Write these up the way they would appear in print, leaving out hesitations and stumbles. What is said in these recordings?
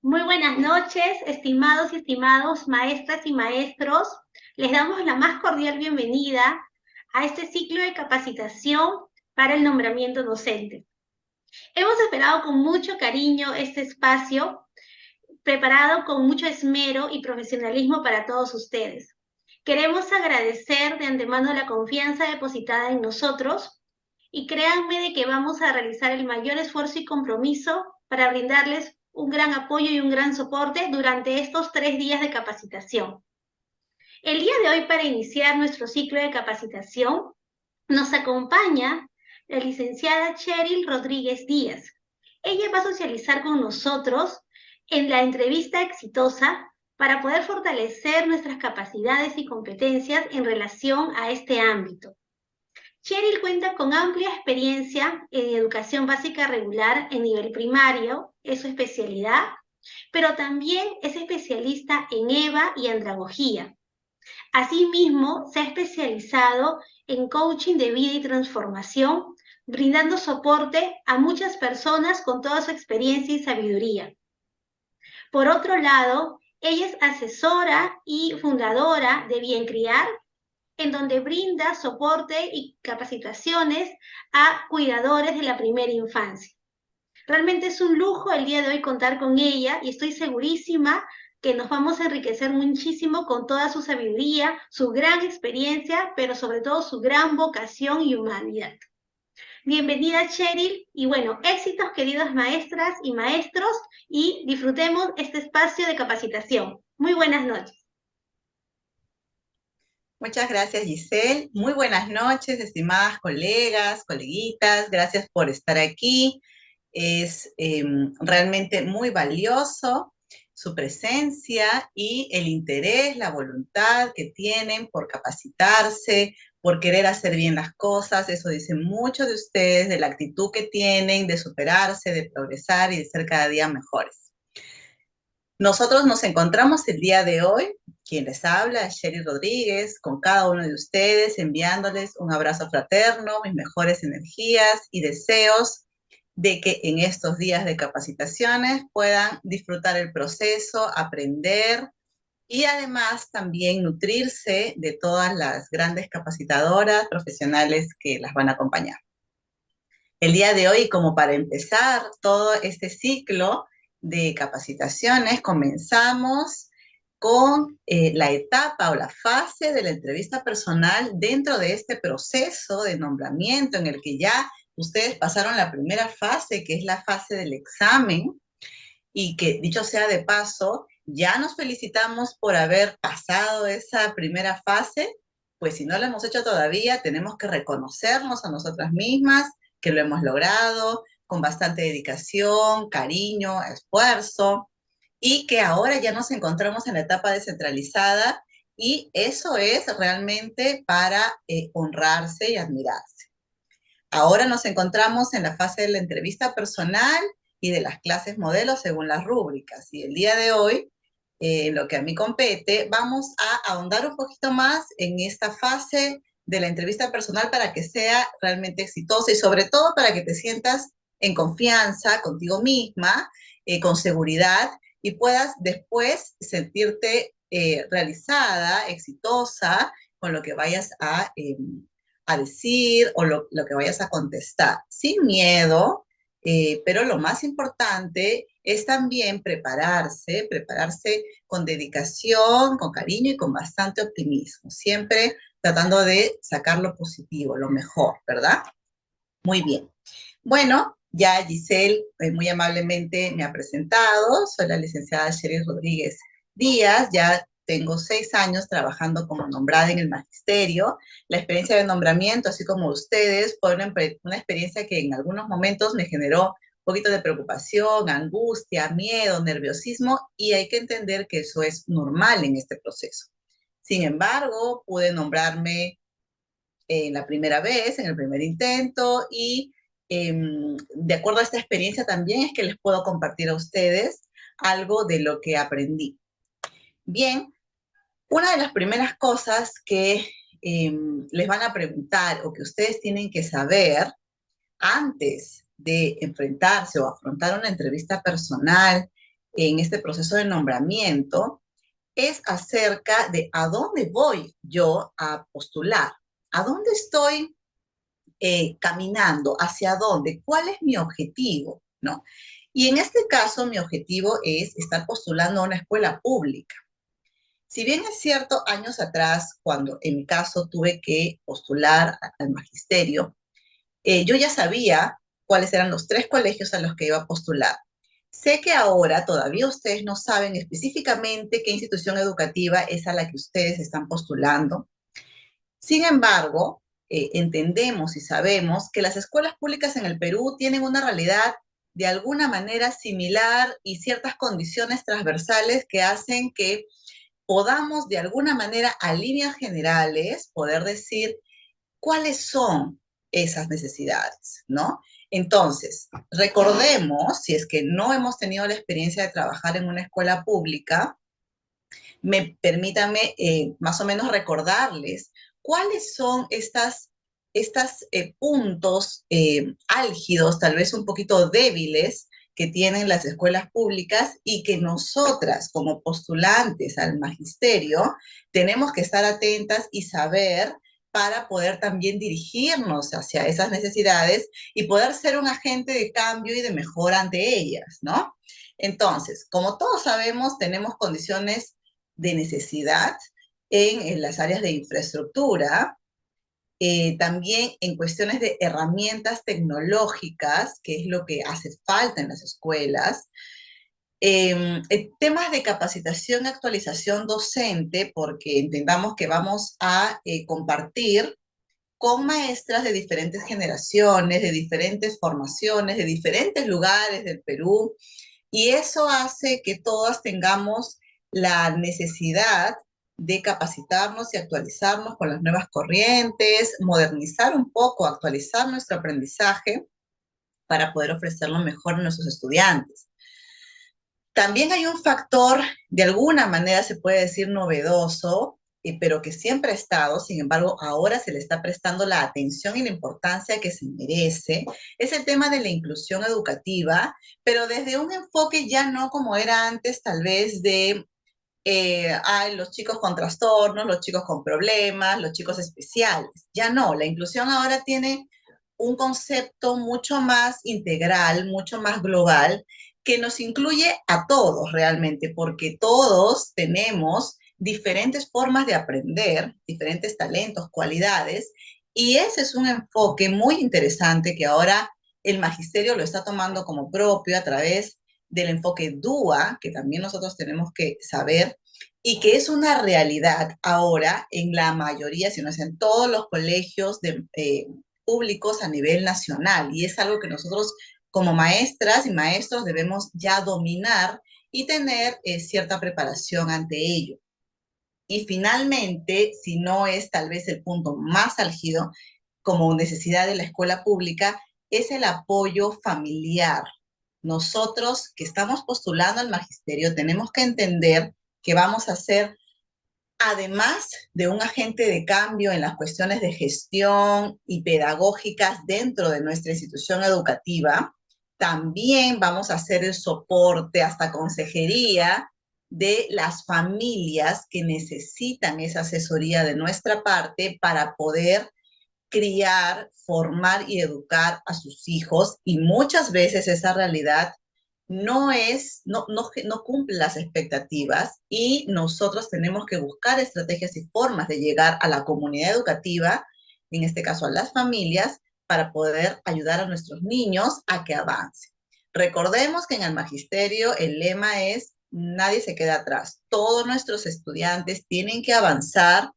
Muy buenas noches, estimados y estimados maestras y maestros. Les damos la más cordial bienvenida a este ciclo de capacitación para el nombramiento docente. Hemos esperado con mucho cariño este espacio, preparado con mucho esmero y profesionalismo para todos ustedes. Queremos agradecer de antemano la confianza depositada en nosotros y créanme de que vamos a realizar el mayor esfuerzo y compromiso para brindarles un gran apoyo y un gran soporte durante estos 3 días de capacitación. El día de hoy, para iniciar nuestro ciclo de capacitación, nos acompaña la licenciada Cheryl Rodríguez Díaz. Ella va a socializar con nosotros en la entrevista exitosa para poder fortalecer nuestras capacidades y competencias en relación a este ámbito. Cheryl cuenta con amplia experiencia en educación básica regular en nivel primario, es su especialidad, pero también es especialista en EVA y andragogía. Asimismo, se ha especializado en coaching de vida y transformación, brindando soporte a muchas personas con toda su experiencia y sabiduría. Por otro lado, ella es asesora y fundadora de Bien Criar, en donde brinda soporte y capacitaciones a cuidadores de la primera infancia. Realmente es un lujo el día de hoy contar con ella y estoy segurísima que nos vamos a enriquecer muchísimo con toda su sabiduría, su gran experiencia, pero sobre todo su gran vocación y humanidad. Bienvenida, Cheryl, y bueno, éxitos, queridas maestras y maestros, y disfrutemos este espacio de capacitación. Muy buenas noches. Muchas gracias, Giselle. Muy buenas noches, estimadas colegas, coleguitas. Gracias por estar aquí. Es realmente muy valioso su presencia y el interés, la voluntad que tienen por capacitarse, por querer hacer bien las cosas. Eso dice mucho de ustedes, de la actitud que tienen, de superarse, de progresar y de ser cada día mejores. Nosotros nos encontramos el día de hoy, quien les habla es Cheryl Rodríguez, con cada uno de ustedes, enviándoles un abrazo fraterno, mis mejores energías y deseos de que en estos días de capacitaciones puedan disfrutar el proceso, aprender y además también nutrirse de todas las grandes capacitadoras profesionales que las van a acompañar. El día de hoy, como para empezar todo este ciclo de capacitaciones, comenzamos con la etapa o la fase de la entrevista personal dentro de este proceso de nombramiento en el que ya ustedes pasaron la primera fase, que es la fase del examen, y que, dicho sea de paso, ya nos felicitamos por haber pasado esa primera fase. Pues si no lo hemos hecho todavía, tenemos que reconocernos a nosotras mismas que lo hemos logrado con bastante dedicación, cariño, esfuerzo, y que ahora ya nos encontramos en la etapa descentralizada, y eso es realmente para honrarse y admirarse. Ahora nos encontramos en la fase de la entrevista personal y de las clases modelos según las rúbricas. Y el día de hoy, lo que a mí compete, vamos a ahondar un poquito más en esta fase de la entrevista personal para que sea realmente exitosa y sobre todo para que te sientas en confianza contigo misma, con seguridad, y puedas después sentirte realizada, exitosa con lo que vayas a decir o lo que vayas a contestar, sin miedo, pero lo más importante es también prepararse con dedicación, con cariño y con bastante optimismo, siempre tratando de sacar lo positivo, lo mejor, ¿verdad? Muy bien. Bueno, ya Giselle muy amablemente me ha presentado, soy la licenciada Cheryl Rodríguez Díaz, ya tengo 6 años trabajando como nombrada en el magisterio. La experiencia de nombramiento, así como ustedes, fue una experiencia que en algunos momentos me generó un poquito de preocupación, angustia, miedo, nerviosismo, y hay que entender que eso es normal en este proceso. Sin embargo, pude nombrarme en la primera vez, en el primer intento, y de acuerdo a esta experiencia también es que les puedo compartir a ustedes algo de lo que aprendí. Bien, una de las primeras cosas que les van a preguntar o que ustedes tienen que saber antes de enfrentarse o afrontar una entrevista personal en este proceso de nombramiento es acerca de a dónde voy yo a postular, a dónde estoy caminando, hacia dónde, cuál es mi objetivo, ¿no? Y en este caso, mi objetivo es estar postulando a una escuela pública. Si bien es cierto, años atrás, cuando en mi caso tuve que postular al magisterio, yo ya sabía cuáles eran los 3 colegios a los que iba a postular. Sé que ahora todavía ustedes no saben específicamente qué institución educativa es a la que ustedes están postulando. Sin embargo, entendemos y sabemos que las escuelas públicas en el Perú tienen una realidad de alguna manera similar y ciertas condiciones transversales que hacen que podamos de alguna manera a líneas generales poder decir cuáles son esas necesidades, ¿no? Entonces, recordemos, si es que no hemos tenido la experiencia de trabajar en una escuela pública, permítanme más o menos recordarles cuáles son estas puntos álgidos, tal vez un poquito débiles, que tienen las escuelas públicas y que nosotras, como postulantes al magisterio, tenemos que estar atentas y saber para poder también dirigirnos hacia esas necesidades y poder ser un agente de cambio y de mejora ante ellas, ¿no? Entonces, como todos sabemos, tenemos condiciones de necesidad en las áreas de infraestructura, también en cuestiones de herramientas tecnológicas, que es lo que hace falta en las escuelas, temas de capacitación y actualización docente, porque entendamos que vamos a compartir con maestras de diferentes generaciones, de diferentes formaciones, de diferentes lugares del Perú, y eso hace que todas tengamos la necesidad de capacitarnos y actualizarnos con las nuevas corrientes, modernizar un poco, actualizar nuestro aprendizaje para poder ofrecerlo mejor a nuestros estudiantes. También hay un factor, de alguna manera se puede decir novedoso, pero que siempre ha estado, sin embargo, ahora se le está prestando la atención y la importancia que se merece, es el tema de la inclusión educativa, pero desde un enfoque ya no como era antes, tal vez de los chicos con trastornos, los chicos con problemas, los chicos especiales. Ya no, la inclusión ahora tiene un concepto mucho más integral, mucho más global, que nos incluye a todos realmente, porque todos tenemos diferentes formas de aprender, diferentes talentos, cualidades, y ese es un enfoque muy interesante que ahora el magisterio lo está tomando como propio a través del enfoque DUA, que también nosotros tenemos que saber, y que es una realidad ahora en la mayoría, si no es en todos los colegios públicos a nivel nacional, y es algo que nosotros como maestras y maestros debemos ya dominar y tener cierta preparación ante ello. Y finalmente, si no es tal vez el punto más álgido como necesidad de la escuela pública, es el apoyo familiar. Nosotros que estamos postulando al magisterio tenemos que entender que vamos a ser, además de un agente de cambio en las cuestiones de gestión y pedagógicas dentro de nuestra institución educativa, también vamos a hacer el soporte hasta consejería de las familias que necesitan esa asesoría de nuestra parte para poder criar, formar y educar a sus hijos, y muchas veces esa realidad no cumple las expectativas, y nosotros tenemos que buscar estrategias y formas de llegar a la comunidad educativa, en este caso a las familias, para poder ayudar a nuestros niños a que avancen. Recordemos que en el magisterio el lema es nadie se queda atrás. Todos nuestros estudiantes tienen que avanzar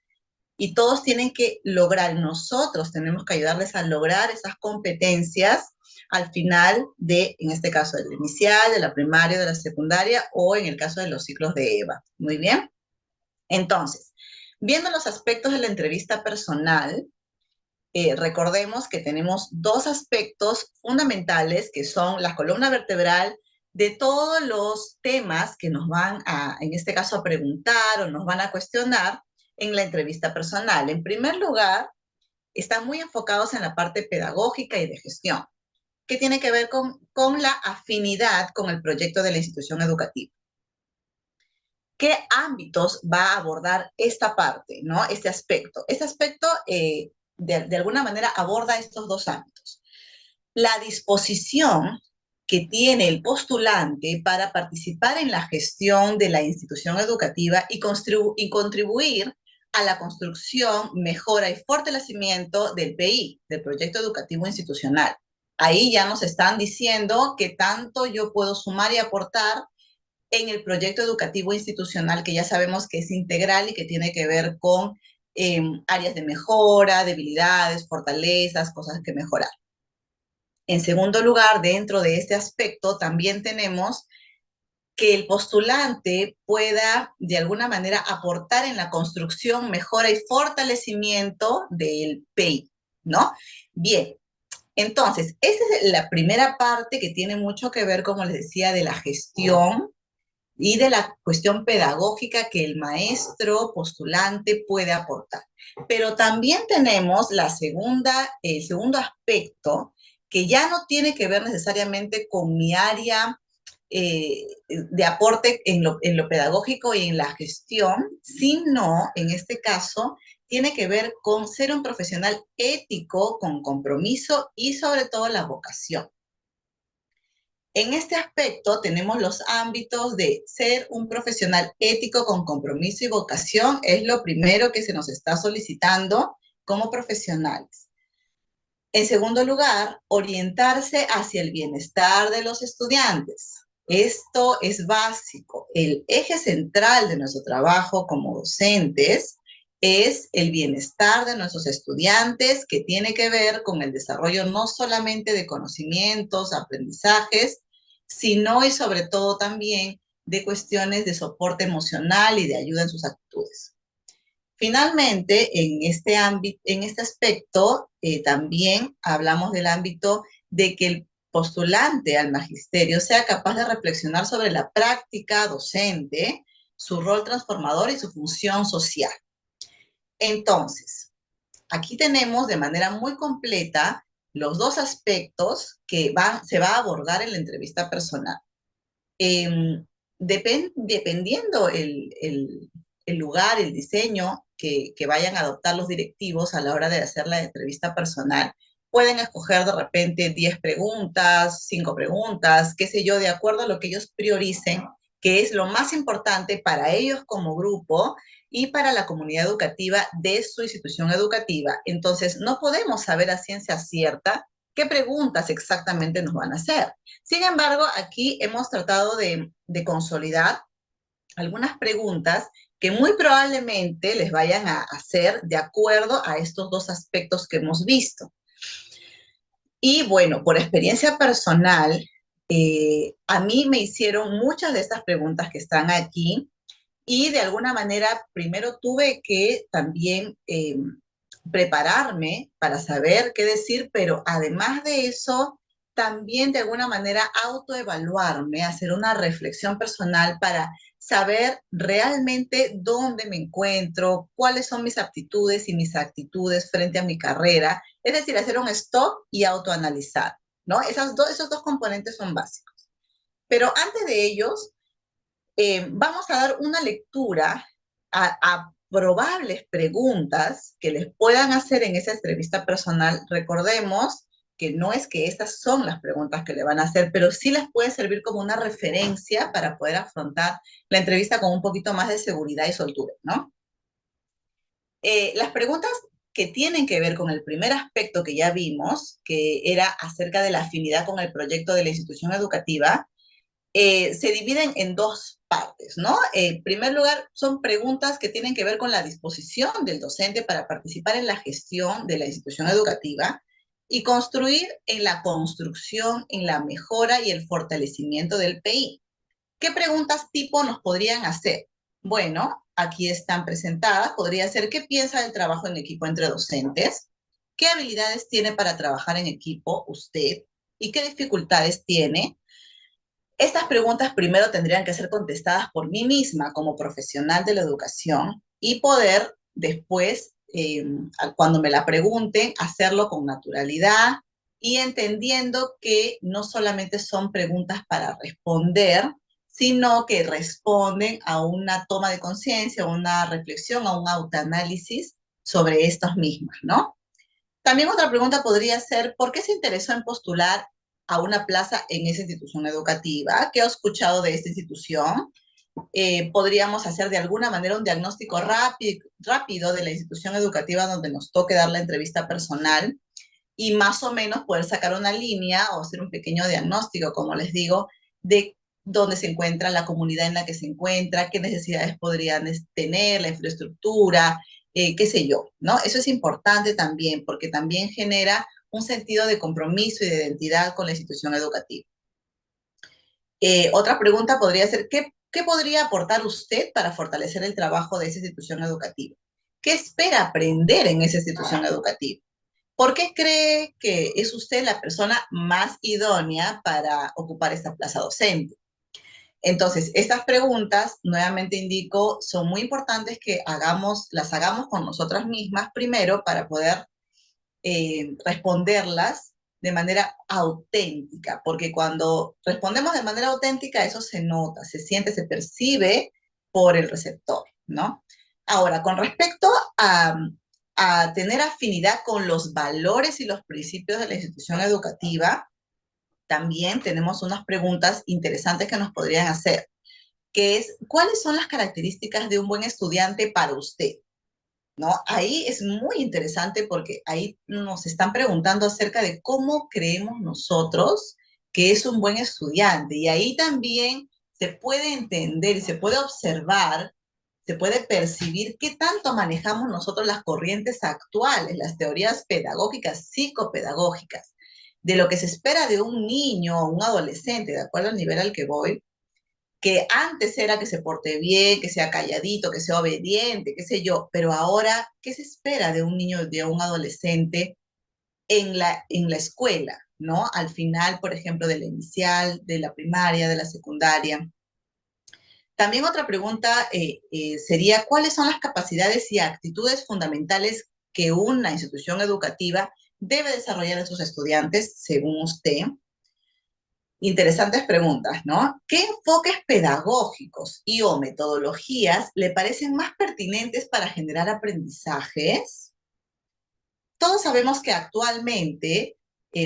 y todos tienen que lograr, nosotros tenemos que ayudarles a lograr esas competencias al final de, en este caso, del inicial, de la primaria, de la secundaria, o en el caso de los ciclos de EVA. Muy bien. Entonces, viendo los aspectos de la entrevista personal, recordemos que tenemos 2 aspectos fundamentales que son la columna vertebral de todos los temas que nos van a, en este caso, a preguntar o nos van a cuestionar en la entrevista personal. En primer lugar, están muy enfocados en la parte pedagógica y de gestión. que tiene que ver con la afinidad con el proyecto de la institución educativa. ¿Qué ámbitos va a abordar esta parte, ¿no? Este aspecto. Este aspecto, de alguna manera, aborda estos dos ámbitos. La disposición que tiene el postulante para participar en la gestión de la institución educativa y contribuir a la construcción, mejora y fortalecimiento del PI, del proyecto educativo institucional. Ahí ya nos están diciendo que tanto yo puedo sumar y aportar en el proyecto educativo institucional, que ya sabemos que es integral y que tiene que ver con áreas de mejora, debilidades, fortalezas, cosas que mejorar. En segundo lugar, dentro de este aspecto, también tenemos que el postulante pueda de alguna manera aportar en la construcción, mejora y fortalecimiento del PEI, ¿no? Bien, entonces, esa es la primera parte que tiene mucho que ver, como les decía, de la gestión y de la cuestión pedagógica que el maestro postulante puede aportar. Pero también tenemos el segundo aspecto, que ya no tiene que ver necesariamente con mi área de aporte en lo pedagógico y en la gestión, sino, en este caso, tiene que ver con ser un profesional ético, con compromiso y sobre todo la vocación. En este aspecto tenemos los ámbitos de ser un profesional ético con compromiso y vocación, es lo primero que se nos está solicitando como profesionales. En segundo lugar, orientarse hacia el bienestar de los estudiantes. Esto es básico. El eje central de nuestro trabajo como docentes es el bienestar de nuestros estudiantes, que tiene que ver con el desarrollo no solamente de conocimientos, aprendizajes, sino y sobre todo también de cuestiones de soporte emocional y de ayuda en sus actitudes. Finalmente, en este aspecto, también hablamos del ámbito de que el postulante al magisterio sea capaz de reflexionar sobre la práctica docente, su rol transformador y su función social. Entonces, aquí tenemos de manera muy completa los dos aspectos que se va a abordar en la entrevista personal. Dependiendo el lugar, el diseño que vayan a adoptar los directivos a la hora de hacer la entrevista personal, pueden escoger de repente 10 preguntas, 5 preguntas, qué sé yo, de acuerdo a lo que ellos prioricen, que es lo más importante para ellos como grupo y para la comunidad educativa de su institución educativa. Entonces, no podemos saber a ciencia cierta qué preguntas exactamente nos van a hacer. Sin embargo, aquí hemos tratado de consolidar algunas preguntas que muy probablemente les vayan a hacer de acuerdo a estos dos aspectos que hemos visto. Y bueno, por experiencia personal, a mí me hicieron muchas de estas preguntas que están aquí y de alguna manera primero tuve que también prepararme para saber qué decir, pero además de eso, también de alguna manera autoevaluarme, hacer una reflexión personal para saber realmente dónde me encuentro, cuáles son mis aptitudes y mis actitudes frente a mi carrera, es decir, hacer un stop y autoanalizar, ¿no? Esos dos componentes son básicos. Pero antes de ellos, vamos a dar una lectura a probables preguntas que les puedan hacer en esa entrevista personal. Recordemos que no es que estas son las preguntas que le van a hacer, pero sí les puede servir como una referencia para poder afrontar la entrevista con un poquito más de seguridad y soltura, ¿no? Las preguntas que tienen que ver con el primer aspecto que ya vimos, que era acerca de la afinidad con el proyecto de la institución educativa, se dividen en dos partes, ¿no? En primer lugar, son preguntas que tienen que ver con la disposición del docente para participar en la gestión de la institución educativa y construir en la construcción, en la mejora y el fortalecimiento del PI. ¿Qué preguntas tipo nos podrían hacer? Bueno, aquí están presentadas. Podría ser, ¿qué piensa del trabajo en equipo entre docentes? ¿Qué habilidades tiene para trabajar en equipo usted? ¿Y qué dificultades tiene? Estas preguntas primero tendrían que ser contestadas por mí misma como profesional de la educación y poder después, cuando me la pregunten, hacerlo con naturalidad y entendiendo que no solamente son preguntas para responder, sino que responden a una toma de conciencia, a una reflexión, a un autoanálisis sobre estas mismas, ¿no? También otra pregunta podría ser, ¿por qué se interesó en postular a una plaza en esa institución educativa? ¿Qué ha escuchado de esta institución? Podríamos hacer de alguna manera un diagnóstico rápido de la institución educativa donde nos toque dar la entrevista personal y más o menos poder sacar una línea o hacer un pequeño diagnóstico, como les digo, de dónde se encuentra la comunidad en la que se encuentra, qué necesidades podrían tener, la infraestructura, qué sé yo, ¿no? Eso es importante también porque también genera un sentido de compromiso y de identidad con la institución educativa. Otra pregunta podría ser, ¿qué podría aportar usted para fortalecer el trabajo de esa institución educativa? ¿Qué espera aprender en esa institución educativa? ¿Por qué cree que es usted la persona más idónea para ocupar esta plaza docente? Entonces, estas preguntas, nuevamente indico, son muy importantes que las hagamos con nosotras mismas primero para poder responderlas de manera auténtica, porque cuando respondemos de manera auténtica, eso se nota, se siente, se percibe por el receptor, ¿no? Ahora, con respecto a tener afinidad con los valores y los principios de la institución educativa, también tenemos unas preguntas interesantes que nos podrían hacer, que es, ¿cuáles son las características de un buen estudiante para usted? ¿No? Ahí es muy interesante porque ahí nos están preguntando acerca de cómo creemos nosotros que es un buen estudiante. Y ahí también se puede entender y se puede observar, se puede percibir qué tanto manejamos nosotros las corrientes actuales, las teorías pedagógicas, psicopedagógicas, de lo que se espera de un niño o un adolescente, de acuerdo al nivel al que voy, que antes era que se porte bien, que sea calladito, que sea obediente, qué sé yo, pero ahora, ¿qué se espera de un niño, de un adolescente en la escuela, ¿no? Al final, por ejemplo, de la inicial, de la primaria, de la secundaria. También otra pregunta sería, ¿cuáles son las capacidades y actitudes fundamentales que una institución educativa debe desarrollar en sus estudiantes, según usted? Interesantes preguntas, ¿no? ¿Qué enfoques pedagógicos y o metodologías le parecen más pertinentes para generar aprendizajes? Todos sabemos que actualmente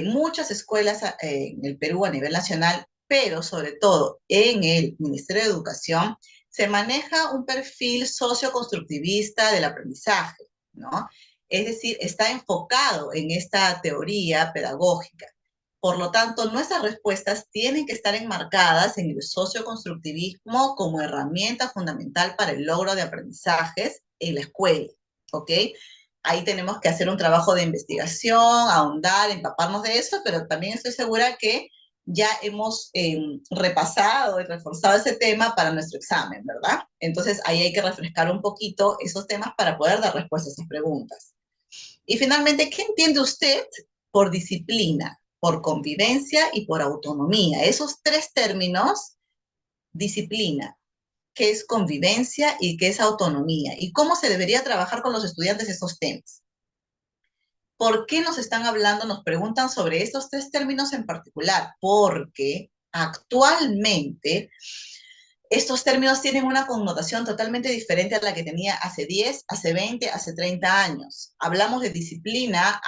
muchas escuelas en el Perú a nivel nacional, pero sobre todo en el Ministerio de Educación, se maneja un perfil socioconstructivista del aprendizaje, ¿no? Es decir, está enfocado en esta teoría pedagógica. Por lo tanto, nuestras respuestas tienen que estar enmarcadas en el socioconstructivismo como herramienta fundamental para el logro de aprendizajes en la escuela, ¿ok? Ahí tenemos que hacer un trabajo de investigación, ahondar, empaparnos de eso, pero también estoy segura que ya hemos repasado y reforzado ese tema para nuestro examen, ¿verdad? Entonces ahí hay que refrescar un poquito esos temas para poder dar respuesta a esas preguntas. Y finalmente, ¿qué entiende usted por disciplina, por convivencia y por autonomía? Esos tres términos, disciplina, qué es convivencia y qué es autonomía, y cómo se debería trabajar con los estudiantes esos temas. ¿Por qué nos están hablando, nos preguntan sobre estos tres términos en particular? Porque actualmente estos términos tienen una connotación totalmente diferente a la que tenía hace 10, hace 20, hace 30 años. Hablamos de disciplina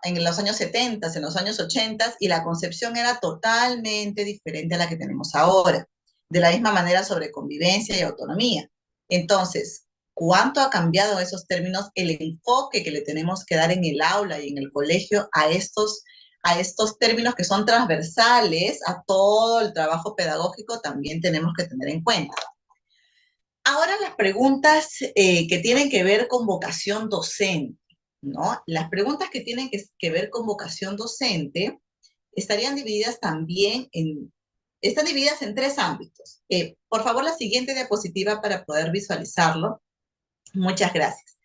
en los años 70, en los años 80, y la concepción era totalmente diferente a la que tenemos ahora. De la misma manera sobre convivencia y autonomía. Entonces, ¿cuánto ha cambiado esos términos? El enfoque que le tenemos que dar en el aula y en el colegio a estos términos que son transversales a todo el trabajo pedagógico también tenemos que tener en cuenta. Ahora las preguntas que tienen que ver con vocación docente, ¿no? Las preguntas que tienen que ver con vocación docente estarían divididas también están divididas en tres ámbitos. Por favor, la siguiente diapositiva para poder visualizarlo. Muchas gracias.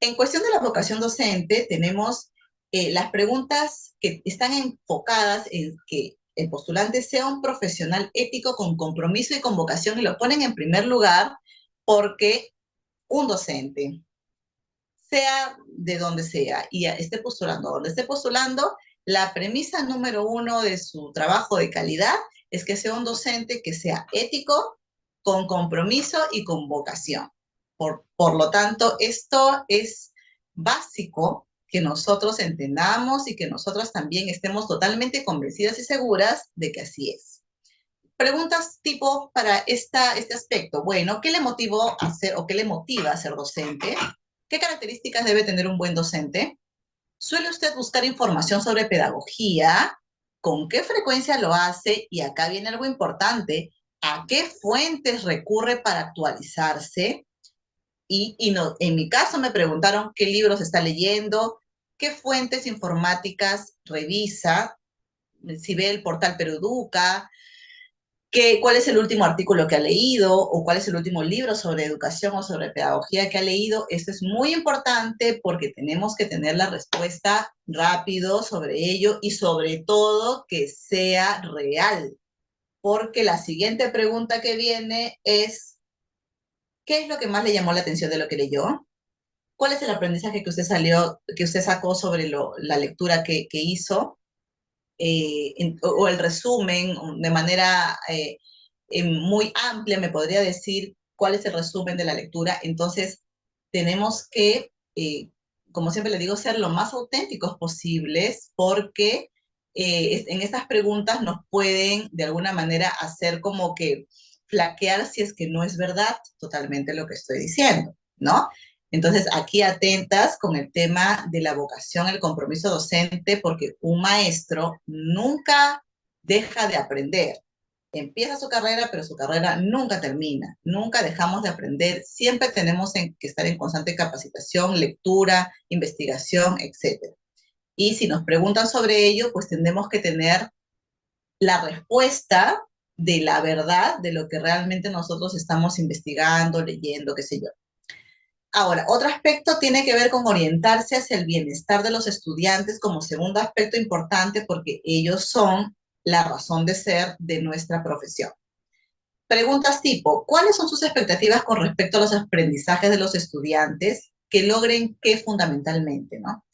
En cuestión de la vocación docente, tenemos las preguntas que están enfocadas en que el postulante sea un profesional ético con compromiso y con vocación, y lo ponen en primer lugar porque un docente sea de donde sea y esté postulando donde esté postulando, la premisa número uno de su trabajo de calidad es que sea un docente que sea ético, con compromiso y con vocación. Por lo tanto, esto es básico que nosotros entendamos y que nosotros también estemos totalmente convencidas y seguras de que así es. Preguntas tipo para este aspecto. Bueno, ¿qué le motivó a ser o qué le motiva a ser docente? ¿Qué características debe tener un buen docente? ¿Suele usted buscar información sobre pedagogía? ¿Con qué frecuencia lo hace? Y acá viene algo importante. ¿A qué fuentes recurre para actualizarse? Y no, en mi caso me preguntaron qué libros está leyendo, qué fuentes informáticas revisa, si ve el portal Perueduca, cuál es el último artículo que ha leído o cuál es el último libro sobre educación o sobre pedagogía que ha leído. Esto es muy importante porque tenemos que tener la respuesta rápido sobre ello y sobre todo que sea real. Porque la siguiente pregunta que viene es, ¿qué es lo que más le llamó la atención de lo que leyó? ¿Cuál es el aprendizaje que usted sacó sobre la lectura que hizo? O el resumen de manera muy amplia, me podría decir cuál es el resumen de la lectura. Entonces, tenemos que, como siempre le digo, ser lo más auténticos posibles porque en estas preguntas nos pueden de alguna manera hacer como que flaquear si es que no es verdad totalmente lo que estoy diciendo, ¿no? Entonces, aquí atentas con el tema de la vocación, el compromiso docente, porque un maestro nunca deja de aprender. Empieza su carrera, pero su carrera nunca termina. Nunca dejamos de aprender. Siempre tenemos que estar en constante capacitación, lectura, investigación, etc. Y si nos preguntan sobre ello, pues tendremos que tener la respuesta de la verdad de lo que realmente nosotros estamos investigando, leyendo, qué sé yo. Ahora, otro aspecto tiene que ver con orientarse hacia el bienestar de los estudiantes como segundo aspecto importante porque ellos son la razón de ser de nuestra profesión. Preguntas tipo, ¿cuáles son sus expectativas con respecto a los aprendizajes de los estudiantes? Que logren qué fundamentalmente, ¿no?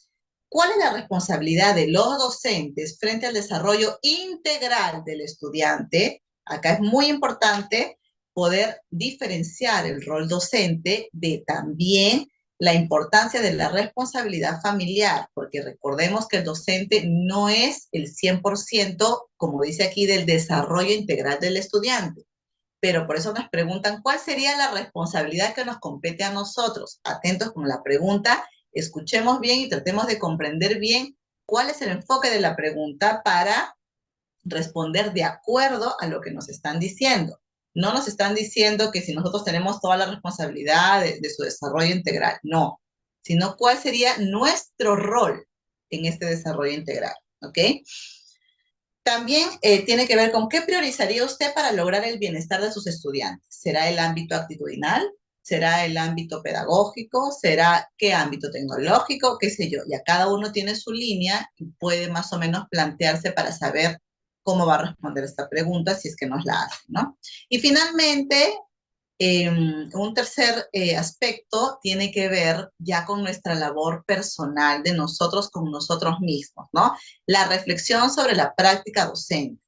¿Cuál es la responsabilidad de los docentes frente al desarrollo integral del estudiante? Acá es muy importante poder diferenciar el rol docente de también la importancia de la responsabilidad familiar, porque recordemos que el docente no es el 100%, como dice aquí, del desarrollo integral del estudiante. Pero por eso nos preguntan, ¿cuál sería la responsabilidad que nos compete a nosotros? Atentos con la pregunta, escuchemos bien y tratemos de comprender bien cuál es el enfoque de la pregunta para responder de acuerdo a lo que nos están diciendo. No nos están diciendo que si nosotros tenemos toda la responsabilidad de su desarrollo integral, no, sino cuál sería nuestro rol en este desarrollo integral, ¿ok? También tiene que ver con qué priorizaría usted para lograr el bienestar de sus estudiantes. ¿Será el ámbito actitudinal? ¿Será el ámbito pedagógico? ¿Será qué ámbito tecnológico? ¿Qué sé yo? Ya cada uno tiene su línea y puede más o menos plantearse para saber cómo va a responder esta pregunta si es que nos la hace, ¿no? Y finalmente, un tercer aspecto tiene que ver ya con nuestra labor personal de nosotros con nosotros mismos, ¿no? La reflexión sobre la práctica docente,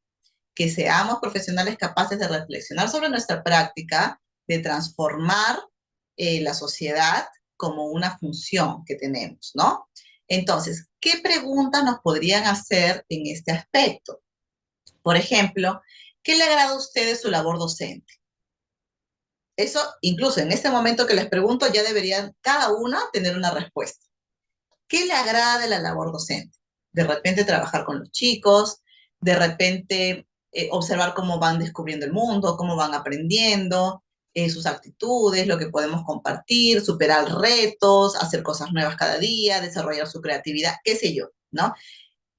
que seamos profesionales capaces de reflexionar sobre nuestra práctica, de transformar la sociedad como una función que tenemos, ¿no? Entonces, ¿qué preguntas nos podrían hacer en este aspecto? Por ejemplo, ¿qué le agrada a usted de su labor docente? Eso, incluso en este momento que les pregunto, ya deberían cada una tener una respuesta. ¿Qué le agrada de la labor docente? De repente trabajar con los chicos, de repente observar cómo van descubriendo el mundo, cómo van aprendiendo, sus actitudes, lo que podemos compartir, superar retos, hacer cosas nuevas cada día, desarrollar su creatividad, qué sé yo, ¿no?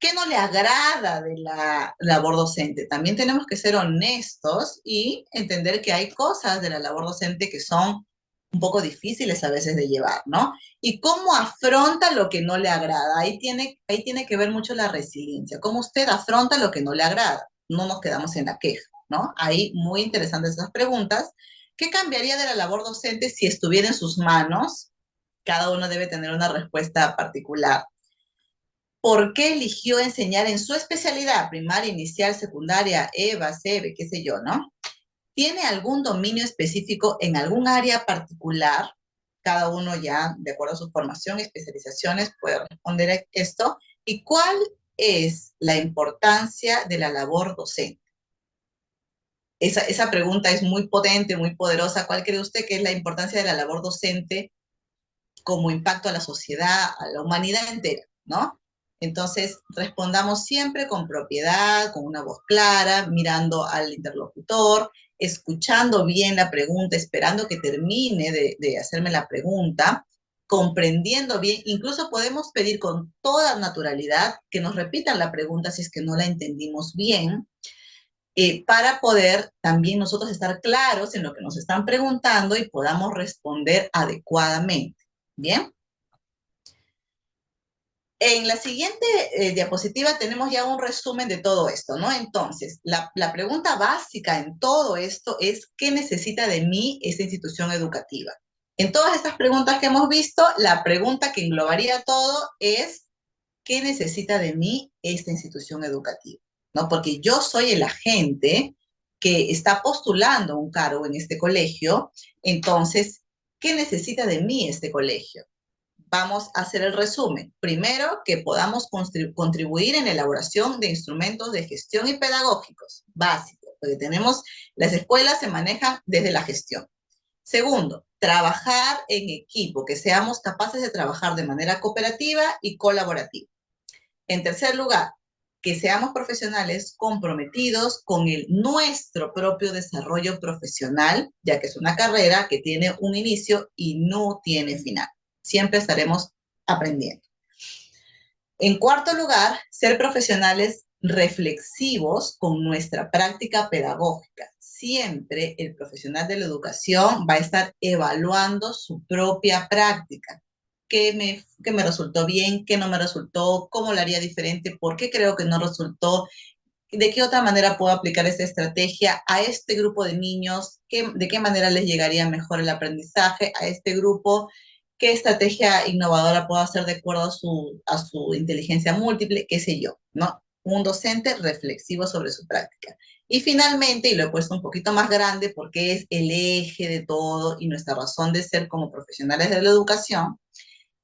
¿Qué no le agrada de la labor docente? También tenemos que ser honestos y entender que hay cosas de la labor docente que son un poco difíciles a veces de llevar, ¿no? Y cómo afronta lo que no le agrada. Ahí tiene que ver mucho la resiliencia, cómo usted afronta lo que no le agrada. No nos quedamos en la queja, ¿no? Ahí muy interesantes esas preguntas. ¿Qué cambiaría de la labor docente si estuviera en sus manos cada uno debe tener una respuesta particular. ¿Por qué eligió enseñar en su especialidad, primaria, inicial, secundaria, EVA, SEBE, qué sé yo, ¿no? ¿Tiene algún dominio específico en algún área particular? Cada uno ya, de acuerdo a su formación y especializaciones, puede responder a esto. ¿Y cuál es la importancia de la labor docente? Esa pregunta es muy potente, muy poderosa. ¿Cuál cree usted que es la importancia de la labor docente como impacto a la sociedad, a la humanidad entera, ¿no? Entonces, respondamos siempre con propiedad, con una voz clara, mirando al interlocutor, escuchando bien la pregunta, esperando que termine de hacerme la pregunta, comprendiendo bien. Incluso podemos pedir con toda naturalidad que nos repitan la pregunta si es que no la entendimos bien, para poder también nosotros estar claros en lo que nos están preguntando y podamos responder adecuadamente. Bien. En la siguiente diapositiva tenemos ya un resumen de todo esto, ¿no? Entonces, la pregunta básica en todo esto es, ¿qué necesita de mí esta institución educativa? En todas estas preguntas que hemos visto, la pregunta que englobaría todo es, ¿qué necesita de mí esta institución educativa? ¿No? Porque yo soy el agente que está postulando un cargo en este colegio, entonces, ¿qué necesita de mí este colegio? Vamos a hacer el resumen. Primero, que podamos contribuir en la elaboración de instrumentos de gestión y pedagógicos básicos, porque las escuelas se manejan desde la gestión. Segundo, trabajar en equipo, que seamos capaces de trabajar de manera cooperativa y colaborativa. En tercer lugar, que seamos profesionales comprometidos con nuestro propio desarrollo profesional, ya que es una carrera que tiene un inicio y no tiene final. Siempre estaremos aprendiendo. En cuarto lugar, ser profesionales reflexivos con nuestra práctica pedagógica. Siempre el profesional de la educación va a estar evaluando su propia práctica. ¿Qué me resultó bien? ¿Qué no me resultó? ¿Cómo lo haría diferente? ¿Por qué creo que no resultó? ¿De qué otra manera puedo aplicar esta estrategia a este grupo de niños? ¿De qué manera les llegaría mejor el aprendizaje a este grupo? ¿Qué estrategia innovadora puedo hacer de acuerdo a su inteligencia múltiple? ¿Qué sé yo? ¿No? Un docente reflexivo sobre su práctica. Y finalmente, y lo he puesto un poquito más grande porque es el eje de todo y nuestra razón de ser como profesionales de la educación,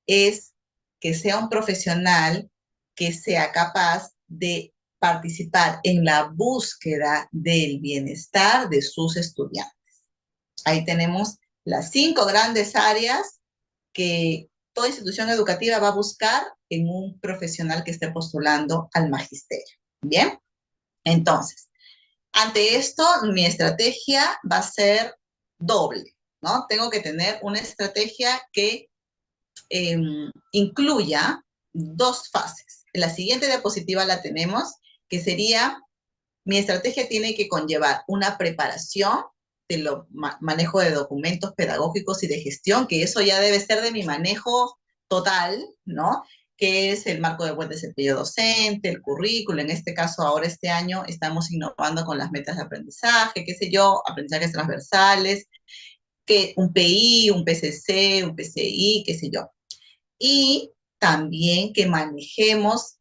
es que sea un profesional que sea capaz de participar en la búsqueda del bienestar de sus estudiantes. Ahí tenemos las 5 grandes áreas que toda institución educativa va a buscar en un profesional que esté postulando al magisterio. Bien, entonces, ante esto, mi estrategia va a ser doble, ¿no? Tengo que tener una estrategia que incluya 2 fases. En la siguiente diapositiva la tenemos, que sería, mi estrategia tiene que conllevar una preparación de lo manejo de documentos pedagógicos y de gestión, que eso ya debe ser de mi manejo total, ¿no? Que es el marco de buen desempeño docente, el currículo, en este caso ahora este año estamos innovando con las metas de aprendizaje, qué sé yo, aprendizajes transversales, que un PI, un PCC, un PCI, qué sé yo. Y también que manejemos,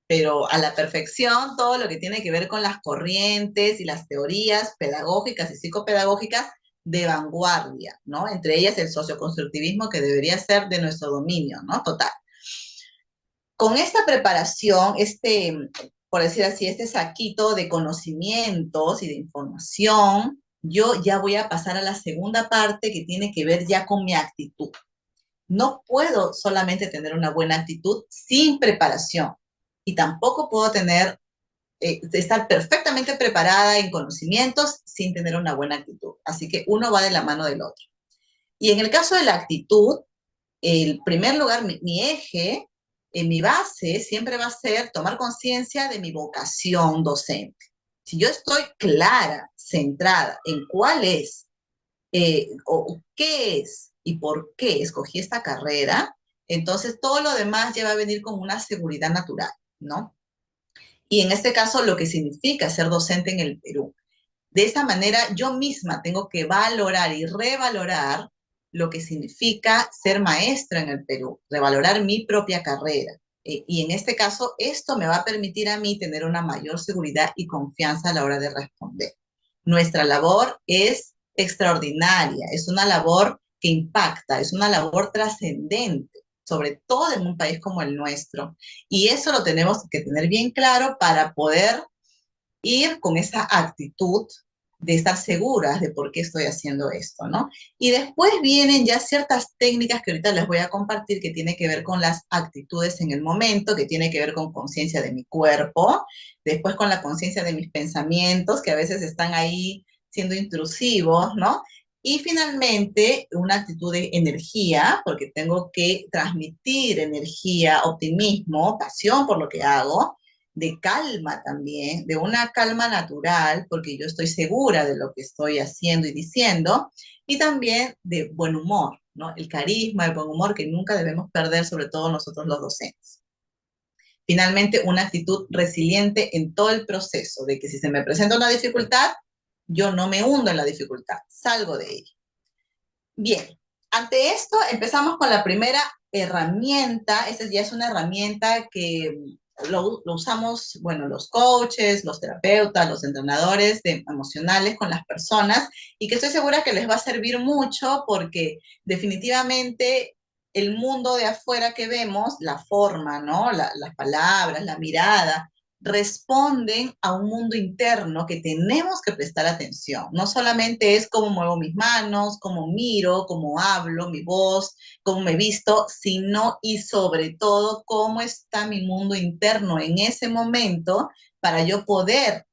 pero a la perfección, todo lo que tiene que ver con las corrientes y las teorías pedagógicas y psicopedagógicas de vanguardia, ¿no? Entre ellas el socioconstructivismo, que debería ser de nuestro dominio, ¿no? Total. Con esta preparación, por decir así, este saquito de conocimientos y de información, yo ya voy a pasar a la segunda parte que tiene que ver ya con mi actitud. No puedo solamente tener una buena actitud sin preparación y tampoco puedo estar perfectamente preparada en conocimientos sin tener una buena actitud. Así que uno va de la mano del otro. Y en el caso de la actitud, el primer lugar, mi eje, mi base siempre va a ser tomar conciencia de mi vocación docente. Si yo estoy clara, centrada en cuál es o qué es y por qué escogí esta carrera, entonces todo lo demás ya va a venir con una seguridad natural, ¿no? Y en este caso, lo que significa ser docente en el Perú. De esa manera, yo misma tengo que valorar y revalorar lo que significa ser maestra en el Perú, revalorar mi propia carrera. Y en este caso, esto me va a permitir a mí tener una mayor seguridad y confianza a la hora de responder. Nuestra labor es extraordinaria, es una labor que impacta, es una labor trascendente, sobre todo en un país como el nuestro. Y eso lo tenemos que tener bien claro para poder ir con esa actitud de estar seguras de por qué estoy haciendo esto, ¿no? Y después vienen ya ciertas técnicas que ahorita les voy a compartir que tiene que ver con las actitudes en el momento, que tiene que ver con conciencia de mi cuerpo, después con la conciencia de mis pensamientos, que a veces están ahí siendo intrusivos, ¿no? Y finalmente, una actitud de energía, porque tengo que transmitir energía, optimismo, pasión por lo que hago, de calma también, de una calma natural, porque yo estoy segura de lo que estoy haciendo y diciendo, y también de buen humor, ¿no? El carisma, el buen humor que nunca debemos perder, sobre todo nosotros los docentes. Finalmente, una actitud resiliente en todo el proceso, de que si se me presenta una dificultad, yo no me hundo en la dificultad, salgo de ella. Bien, ante esto empezamos con la primera herramienta. Esta ya es una herramienta que lo usamos, bueno, los coaches, los terapeutas, los entrenadores emocionales con las personas y que estoy segura que les va a servir mucho porque definitivamente el mundo de afuera que vemos, la forma, ¿no? Las palabras, la mirada, responden a un mundo interno que tenemos que prestar atención. No solamente es cómo muevo mis manos, cómo miro, cómo hablo, mi voz, cómo me visto, sino y sobre todo cómo está mi mundo interno en ese momento para yo poder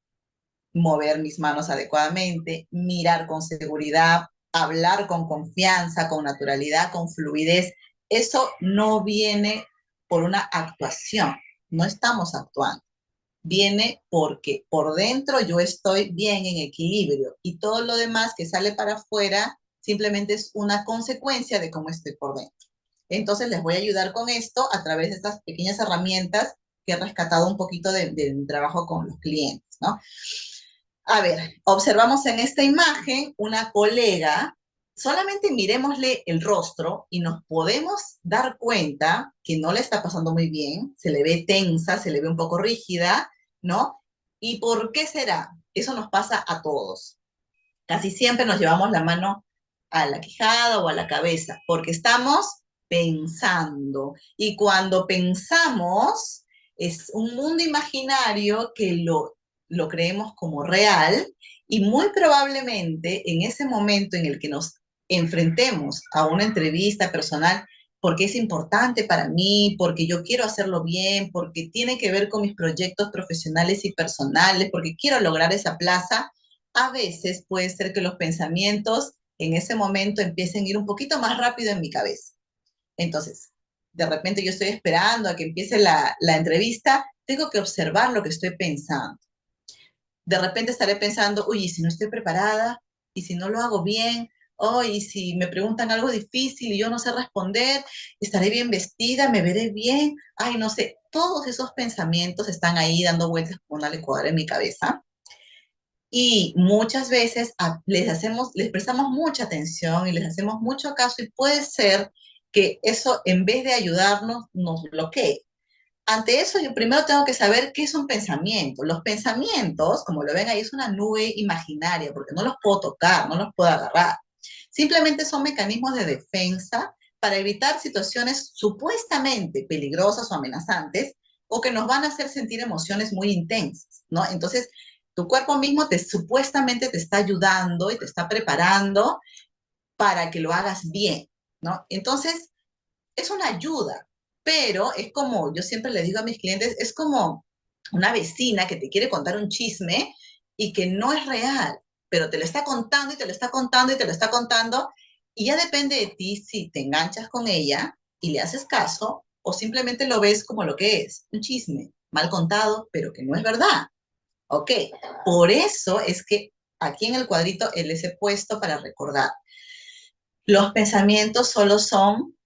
mover mis manos adecuadamente, mirar con seguridad, hablar con confianza, con naturalidad, con fluidez. Eso no viene por una actuación, no estamos actuando, viene porque por dentro yo estoy bien en equilibrio y todo lo demás que sale para afuera simplemente es una consecuencia de cómo estoy por dentro. Entonces les voy a ayudar con esto a través de estas pequeñas herramientas que he rescatado un poquito de mi trabajo con los clientes, ¿no? A ver, observamos en esta imagen una colega, solamente miremosle el rostro y nos podemos dar cuenta que no le está pasando muy bien, se le ve tensa, se le ve un poco rígida, ¿no? ¿Y por qué será? Eso nos pasa a todos. Casi siempre nos llevamos la mano a la quijada o a la cabeza, porque estamos pensando. Y cuando pensamos, es un mundo imaginario que lo creemos como real y muy probablemente en ese momento en el que nos enfrentemos a una entrevista personal, porque es importante para mí, porque yo quiero hacerlo bien, porque tiene que ver con mis proyectos profesionales y personales, porque quiero lograr esa plaza, a veces puede ser que los pensamientos en ese momento empiecen a ir un poquito más rápido en mi cabeza. Entonces, de repente yo estoy esperando a que empiece la entrevista, tengo que observar lo que estoy pensando. De repente estaré pensando, uy, ¿y si no estoy preparada? ¿Y si no lo hago bien? Oh, ¿y si me preguntan algo difícil y yo no sé responder? ¿Estaré bien vestida? ¿Me veré bien? Ay, no sé. Todos esos pensamientos están ahí dando vueltas como una licuadora en mi cabeza. Y muchas veces les prestamos mucha atención y les hacemos mucho caso y puede ser que eso en vez de ayudarnos nos bloquee. Ante eso yo primero tengo que saber qué es un pensamiento. Los pensamientos, como lo ven ahí, es una nube imaginaria porque no los puedo tocar, no los puedo agarrar. Simplemente son mecanismos de defensa para evitar situaciones supuestamente peligrosas o amenazantes o que nos van a hacer sentir emociones muy intensas, ¿no? Entonces, tu cuerpo mismo supuestamente te está ayudando y te está preparando para que lo hagas bien, ¿no? Entonces, es una ayuda, pero es como, yo siempre le digo a mis clientes, es como una vecina que te quiere contar un chisme y que no es real, pero te lo está contando y te lo está contando y te lo está contando, y ya depende de ti si te enganchas con ella y le haces caso o simplemente lo ves como lo que es, un chisme mal contado, pero que no es verdad. Ok, por eso es que aquí en el cuadrito les he puesto para recordar. Los pensamientos solo son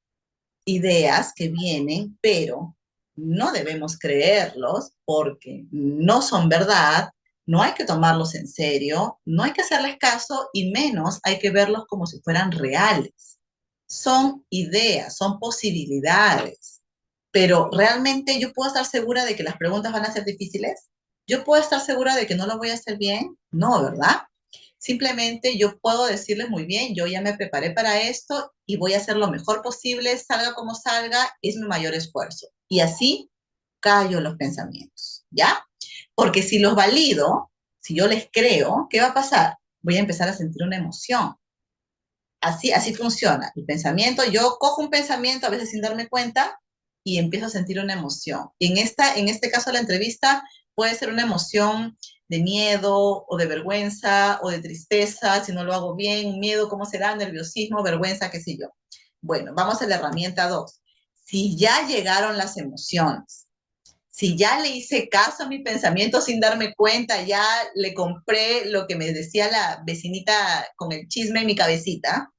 ideas que vienen, pero no debemos creerlos porque no son verdad, no hay que tomarlos en serio, no hay que hacerles caso y menos hay que verlos como si fueran reales. son ideas, son posibilidades, pero realmente yo puedo estar segura de que las preguntas van a ser difíciles. Yo puedo estar segura de que no lo voy a hacer bien. No, ¿verdad? Simplemente yo puedo decirles muy bien, yo ya me preparé para esto y voy a hacer lo mejor posible, salga como salga, es mi mayor esfuerzo. Y así callo los pensamientos, ¿ya? Porque si los valido, si yo les creo, ¿qué va a pasar? Voy a empezar a sentir una emoción. Así funciona. El pensamiento, yo cojo un pensamiento a veces sin darme cuenta y empiezo a sentir una emoción. Y en este caso la entrevista puede ser una emoción de miedo o de vergüenza o de tristeza, si no lo hago bien, miedo, ¿cómo será? Nerviosismo, vergüenza, qué sé yo. Bueno, vamos a la herramienta 2. Si ya llegaron las emociones, si ya le hice caso a mi pensamiento sin darme cuenta, ya le compré lo que me decía la vecinita con el chisme en mi cabecita,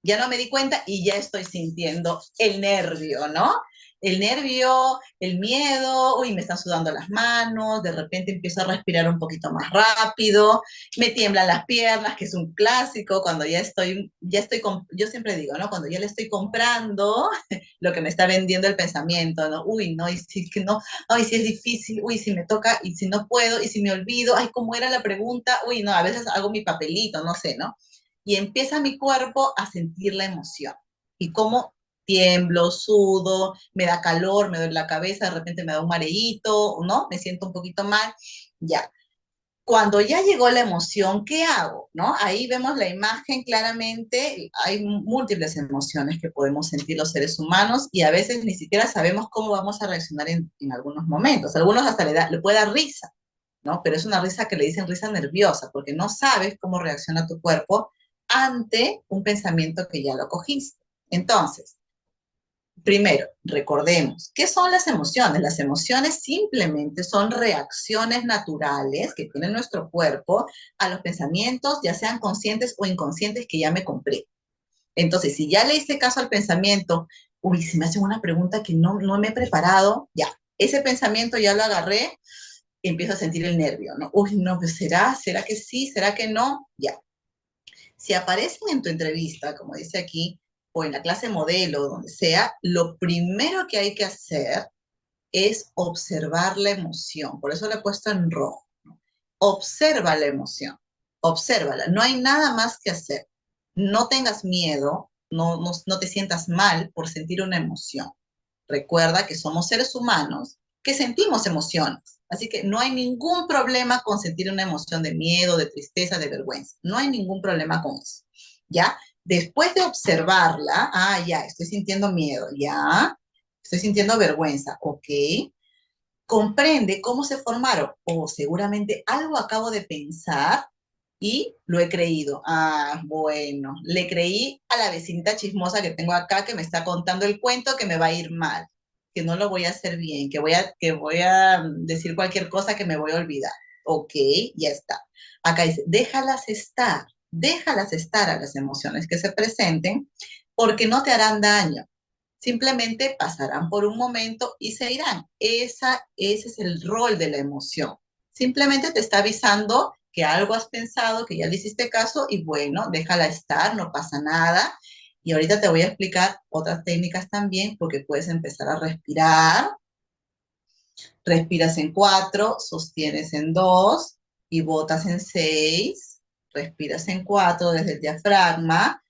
ya no me di cuenta y ya estoy sintiendo el nervio, ¿no? El nervio, el miedo, uy, me están sudando las manos, de repente empiezo a respirar un poquito más rápido, me tiemblan las piernas, que es un clásico, cuando yo siempre digo, ¿no? Cuando ya le estoy comprando lo que me está vendiendo el pensamiento, ¿no? Uy, no, y si que no, ay, si es difícil, uy, si me toca, y si no puedo, y si me olvido, ay, ¿cómo era la pregunta? Uy, no, a veces hago mi papelito, no sé, ¿no? Y empieza mi cuerpo a sentir la emoción. Y como tiemblo, sudo, me da calor, me duele la cabeza, de repente me da un mareíto, ¿no? Me siento un poquito mal, ya. Cuando ya llegó la emoción, ¿qué hago? ¿No? Ahí vemos la imagen claramente, hay múltiples emociones que podemos sentir los seres humanos y a veces ni siquiera sabemos cómo vamos a reaccionar en algunos momentos. Algunos hasta le puede dar risa, ¿no? Pero es una risa que le dicen risa nerviosa, porque no sabes cómo reacciona tu cuerpo ante un pensamiento que ya lo cogiste. Entonces, primero, recordemos, ¿qué son las emociones? Las emociones simplemente son reacciones naturales que tiene nuestro cuerpo a los pensamientos, ya sean conscientes o inconscientes, que ya me compré. Entonces, si ya le hice caso al pensamiento, uy, si me hacen una pregunta que no me he preparado, ya, ese pensamiento ya lo agarré, empiezo a sentir el nervio, ¿no? Uy, no, pues ¿será que sí? ¿Será que no? Ya. Si aparecen en tu entrevista, como dice aquí, o en la clase modelo, donde sea, lo primero que hay que hacer es observar la emoción. Por eso le he puesto en rojo. Observa la emoción, obsérvala. No hay nada más que hacer. No tengas miedo, no te sientas mal por sentir una emoción. Recuerda que somos seres humanos que sentimos emociones. Así que no hay ningún problema con sentir una emoción de miedo, de tristeza, de vergüenza. No hay ningún problema con eso. ¿Ya? Después de observarla, ya, estoy sintiendo miedo, ya, estoy sintiendo vergüenza, ok. Comprende cómo se formaron, o seguramente algo acabo de pensar y lo he creído. Bueno, le creí a la vecinita chismosa que tengo acá que me está contando el cuento que me va a ir mal, que no lo voy a hacer bien, que voy a decir cualquier cosa que me voy a olvidar. Ok, ya está. Acá dice, déjalas estar a las emociones que se presenten porque no te harán daño. Simplemente pasarán por un momento y se irán. Ese es el rol de la emoción. Simplemente te está avisando que algo has pensado, que ya le hiciste caso y bueno, déjala estar, no pasa nada. Y ahorita te voy a explicar otras técnicas también porque puedes empezar a respirar. Respiras en 4, sostienes en 2 y botas en 6. Respiras en 4 desde el diafragma,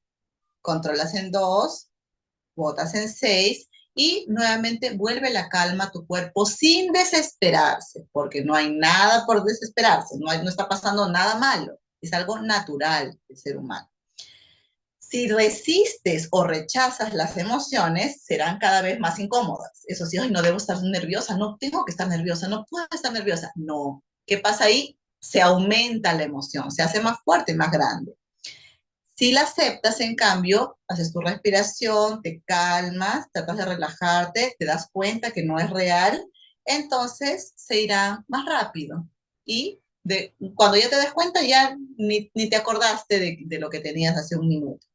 controlas en 2, botas en 6 y nuevamente vuelve la calma a tu cuerpo sin desesperarse, porque no hay nada por desesperarse, no está pasando nada malo, es algo natural del ser humano. Si resistes o rechazas las emociones, serán cada vez más incómodas. Eso sí, no debo estar nerviosa, no tengo que estar nerviosa, no puedo estar nerviosa. No. ¿Qué pasa ahí? Se aumenta la emoción, se hace más fuerte y más grande. Si la aceptas, en cambio, haces tu respiración, te calmas, tratas de relajarte, te das cuenta que no es real, entonces se irá más rápido. Y cuando ya te das cuenta, ya ni te acordaste de lo que tenías hace un minuto.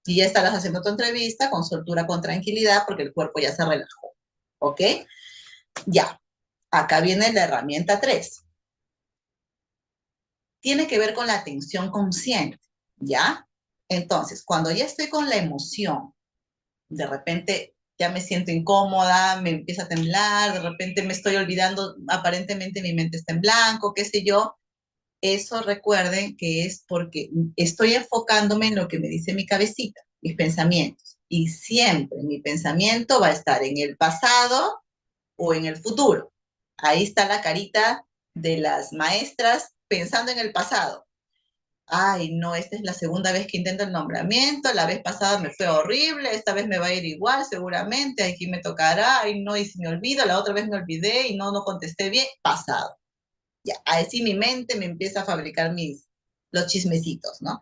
Y ya estarás haciendo tu entrevista con soltura, con tranquilidad, porque el cuerpo ya se relajó. ¿Ok? Ya. Acá viene la herramienta 3. Tiene que ver con la atención consciente. ¿Ya? Entonces, cuando ya estoy con la emoción, de repente ya me siento incómoda, me empieza a temblar, de repente me estoy olvidando, aparentemente mi mente está en blanco, qué sé yo, eso recuerden que es porque estoy enfocándome en lo que me dice mi cabecita, mis pensamientos. Y siempre mi pensamiento va a estar en el pasado o en el futuro. Ahí está la carita de las maestras pensando en el pasado. Ay, no, esta es la segunda vez que intento el nombramiento, la vez pasada me fue horrible, esta vez me va a ir igual seguramente, aquí me tocará, ay, no, y si me olvido, la otra vez me olvidé y no contesté bien, pasado. Ya, así mi mente me empieza a fabricar los chismecitos, ¿no?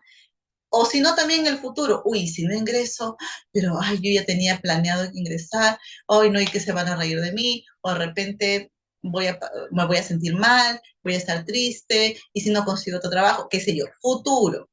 O si no, también en el futuro, uy, si no ingreso, pero ay, yo ya tenía planeado ingresar, hoy no, y que se van a reír de mí, o de repente me voy a sentir mal, voy a estar triste, y si no consigo otro trabajo, qué sé yo, futuro,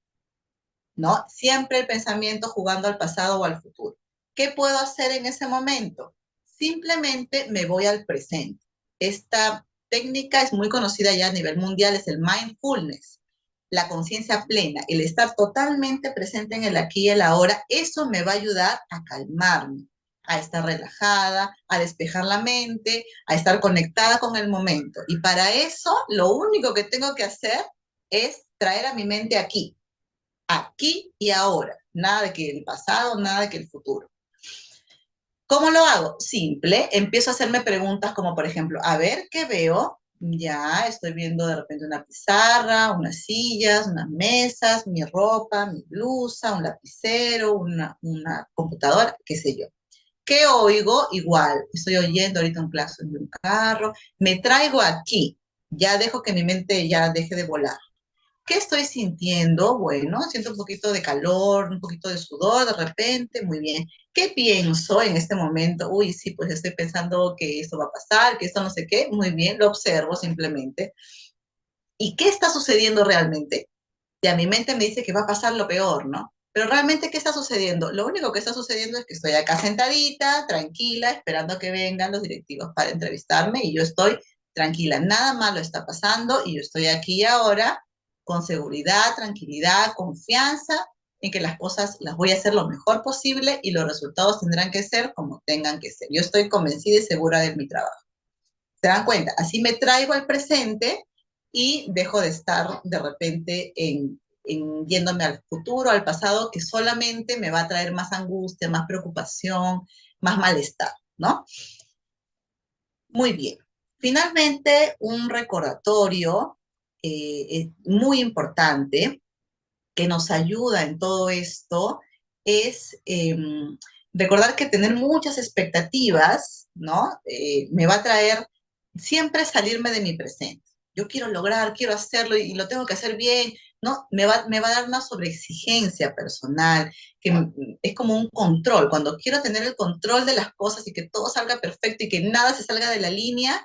¿no? Siempre el pensamiento jugando al pasado o al futuro. ¿Qué puedo hacer en ese momento? Simplemente me voy al presente. Esta técnica es muy conocida ya a nivel mundial, es el mindfulness, la conciencia plena, el estar totalmente presente en el aquí y el ahora. Eso me va a ayudar a calmarme, a estar relajada, a despejar la mente, a estar conectada con el momento. Y para eso, lo único que tengo que hacer es traer a mi mente aquí y ahora. Nada de que el pasado, nada de que el futuro. ¿Cómo lo hago? Simple, empiezo a hacerme preguntas como, por ejemplo, a ver qué veo. Ya estoy viendo de repente una pizarra, unas sillas, unas mesas, mi ropa, mi blusa, un lapicero, una computadora, qué sé yo. ¿Qué oigo? Igual, estoy oyendo ahorita un claxon de un carro, me traigo aquí, ya dejo que mi mente ya deje de volar. ¿Qué estoy sintiendo? Bueno, siento un poquito de calor, un poquito de sudor de repente, muy bien. ¿Qué pienso en este momento? Uy, sí, pues estoy pensando que esto va a pasar, que esto no sé qué, muy bien, lo observo simplemente. ¿Y qué está sucediendo realmente? Ya mi mente me dice que va a pasar lo peor, ¿no? Pero realmente, ¿qué está sucediendo? Lo único que está sucediendo es que estoy acá sentadita, tranquila, esperando a que vengan los directivos para entrevistarme y yo estoy tranquila. Nada malo está pasando y yo estoy aquí ahora con seguridad, tranquilidad, confianza en que las cosas las voy a hacer lo mejor posible y los resultados tendrán que ser como tengan que ser. Yo estoy convencida y segura de mi trabajo. ¿Se dan cuenta? Así me traigo al presente y dejo de estar de repente yéndome al futuro, al pasado, que solamente me va a traer más angustia, más preocupación, más malestar, ¿no? Muy bien. Finalmente, un recordatorio muy importante que nos ayuda en todo esto es recordar que tener muchas expectativas, ¿no? Me va a traer siempre salirme de mi presente. Yo quiero lograr, quiero hacerlo y lo tengo que hacer bien, ¿no? Me va a dar una sobreexigencia personal, que es como un control. Cuando quiero tener el control de las cosas y que todo salga perfecto y que nada se salga de la línea,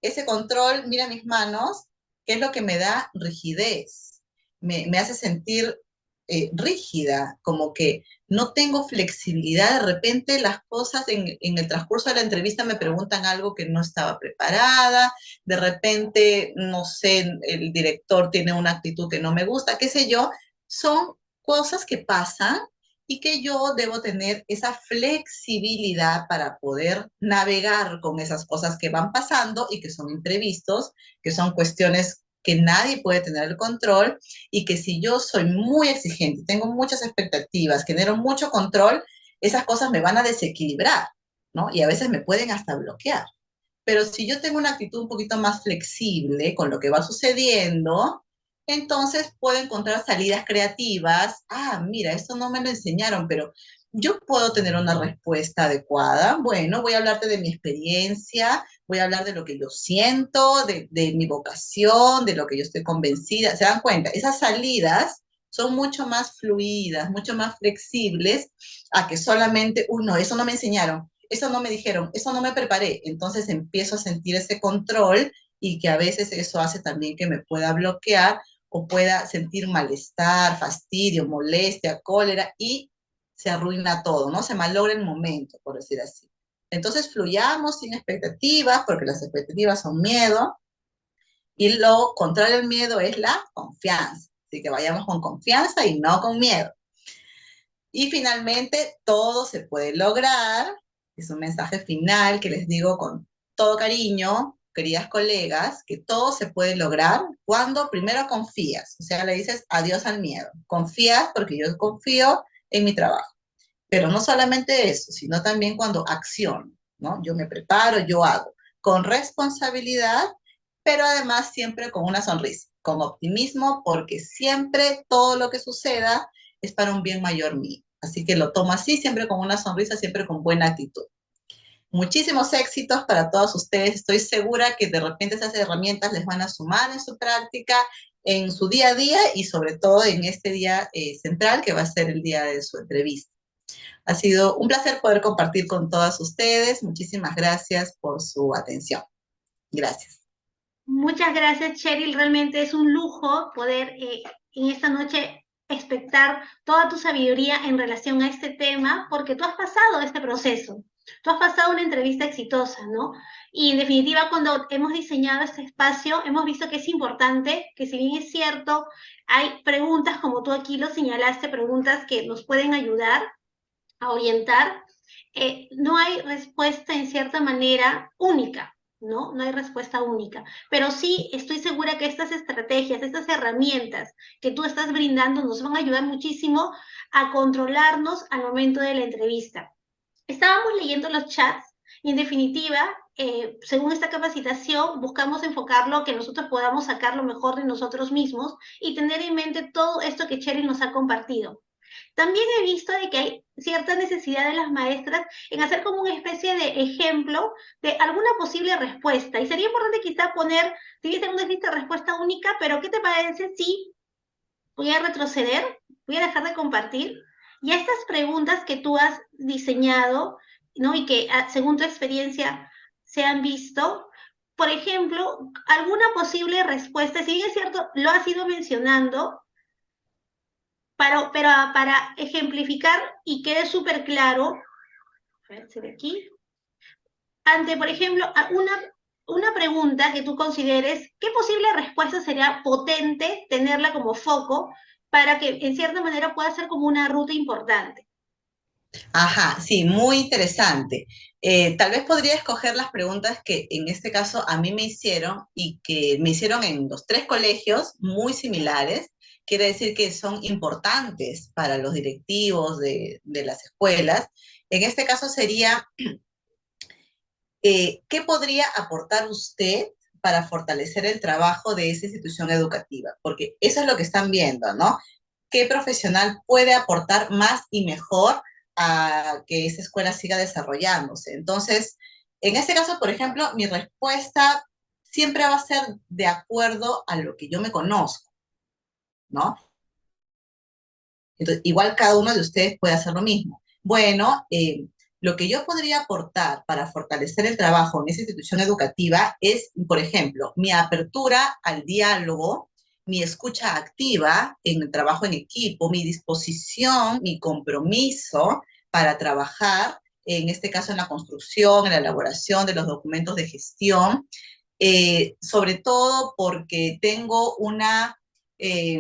ese control, mira mis manos, que es lo que me da rigidez, me hace sentir rígida, como que no tengo flexibilidad. De repente las cosas en el transcurso de la entrevista me preguntan algo que no estaba preparada, de repente, no sé, el director tiene una actitud que no me gusta, qué sé yo, son cosas que pasan y que yo debo tener esa flexibilidad para poder navegar con esas cosas que van pasando y que son imprevistos, que son cuestiones que nadie puede tener el control y que si yo soy muy exigente, tengo muchas expectativas, genero mucho control, esas cosas me van a desequilibrar, ¿no? Y a veces me pueden hasta bloquear. Pero si yo tengo una actitud un poquito más flexible con lo que va sucediendo, entonces puedo encontrar salidas creativas. Ah, mira, esto no me lo enseñaron, pero yo puedo tener una respuesta adecuada. Bueno, voy a hablarte de mi experiencia, voy a hablar de lo que yo siento, de mi vocación, de lo que yo estoy convencida. ¿Se dan cuenta? Esas salidas son mucho más fluidas, mucho más flexibles a que solamente, uno, eso no me enseñaron, eso no me dijeron, eso no me preparé. Entonces empiezo a sentir ese control y que a veces eso hace también que me pueda bloquear o pueda sentir malestar, fastidio, molestia, cólera y se arruina todo, ¿no? Se malogra el momento, por decir así. Entonces fluyamos sin expectativas, porque las expectativas son miedo, y lo contrario al miedo es la confianza. Así que vayamos con confianza y no con miedo. Y finalmente, todo se puede lograr. Es un mensaje final que les digo con todo cariño, queridas colegas, que todo se puede lograr cuando primero confías. O sea, le dices adiós al miedo. Confías porque yo confío en mi trabajo. Pero no solamente eso, sino también cuando acciono, ¿no? Yo me preparo, yo hago, con responsabilidad, pero además siempre con una sonrisa, con optimismo, porque siempre todo lo que suceda es para un bien mayor mío. Así que lo tomo así, siempre con una sonrisa, siempre con buena actitud. Muchísimos éxitos para todos ustedes. Estoy segura que de repente esas herramientas les van a sumar en su práctica, en su día a día y sobre todo en este día central que va a ser el día de su entrevista. Ha sido un placer poder compartir con todas ustedes. Muchísimas gracias por su atención. Gracias. Muchas gracias, Cheryl. Realmente es un lujo poder en esta noche expectar toda tu sabiduría en relación a este tema, porque tú has pasado este proceso, tú has pasado una entrevista exitosa, ¿no? Y en definitiva, cuando hemos diseñado este espacio, hemos visto que es importante, que si bien es cierto, hay preguntas, como tú aquí lo señalaste, preguntas que nos pueden ayudar a orientar, no hay respuesta en cierta manera única, ¿no? No hay respuesta única, pero sí estoy segura que estas estrategias, estas herramientas que tú estás brindando nos van a ayudar muchísimo a controlarnos al momento de la entrevista. Estábamos leyendo los chats y en definitiva, según esta capacitación, buscamos enfocarlo que nosotros podamos sacar lo mejor de nosotros mismos y tener en mente todo esto que Cheryl nos ha compartido. También he visto de que hay cierta necesidad de las maestras en hacer como una especie de ejemplo de alguna posible respuesta. Y sería importante quizá poner, si bien no existe respuesta única, pero ¿qué te parece si voy a retroceder, voy a dejar de compartir? Y a estas preguntas que tú has diseñado, ¿no? Y que según tu experiencia se han visto, por ejemplo, alguna posible respuesta, si bien es cierto, lo has ido mencionando, para ejemplificar y quede súper claro, a ver si ve aquí, ante, por ejemplo, una pregunta que tú consideres, ¿qué posible respuesta sería potente tenerla como foco para que en cierta manera pueda ser como una ruta importante? Ajá, sí, muy interesante. Tal vez podría escoger las preguntas que en este caso a mí me hicieron y que me hicieron en los tres colegios muy similares. Quiere decir que son importantes para los directivos de las escuelas. En este caso sería, ¿qué podría aportar usted para fortalecer el trabajo de esa institución educativa? Porque eso es lo que están viendo, ¿no? ¿Qué profesional puede aportar más y mejor a que esa escuela siga desarrollándose? Entonces, en este caso, por ejemplo, mi respuesta siempre va a ser de acuerdo a lo que yo me conozco, ¿no? Entonces, igual cada uno de ustedes puede hacer lo mismo. Bueno, lo que yo podría aportar para fortalecer el trabajo en esa institución educativa es, por ejemplo, mi apertura al diálogo, mi escucha activa en el trabajo en equipo, mi disposición, mi compromiso para trabajar, en este caso en la construcción, en la elaboración de los documentos de gestión, sobre todo porque tengo eh,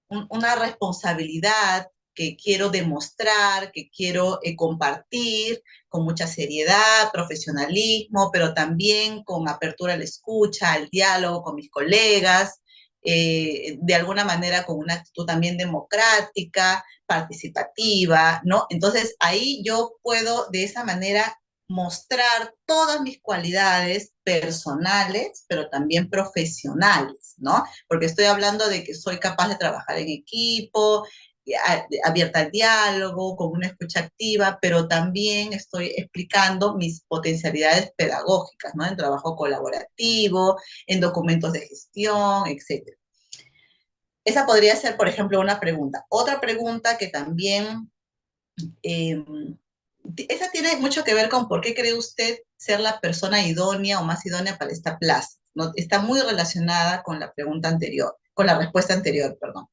una responsabilidad que quiero demostrar, que quiero compartir con mucha seriedad, profesionalismo, pero también con apertura a la escucha, al diálogo con mis colegas, de alguna manera con una actitud también democrática, participativa, ¿no? Entonces ahí yo puedo de esa manera mostrar todas mis cualidades personales, pero también profesionales, ¿no? Porque estoy hablando de que soy capaz de trabajar en equipo, abierta al diálogo, con una escucha activa, pero también estoy explicando mis potencialidades pedagógicas, ¿no? En trabajo colaborativo, en documentos de gestión, etc. Esa podría ser, por ejemplo, una pregunta. Otra pregunta que también, eh, esa tiene mucho que ver con por qué cree usted ser la persona idónea o más idónea para esta plaza, ¿no? Está muy relacionada con la pregunta anterior, con la respuesta anterior, perdón.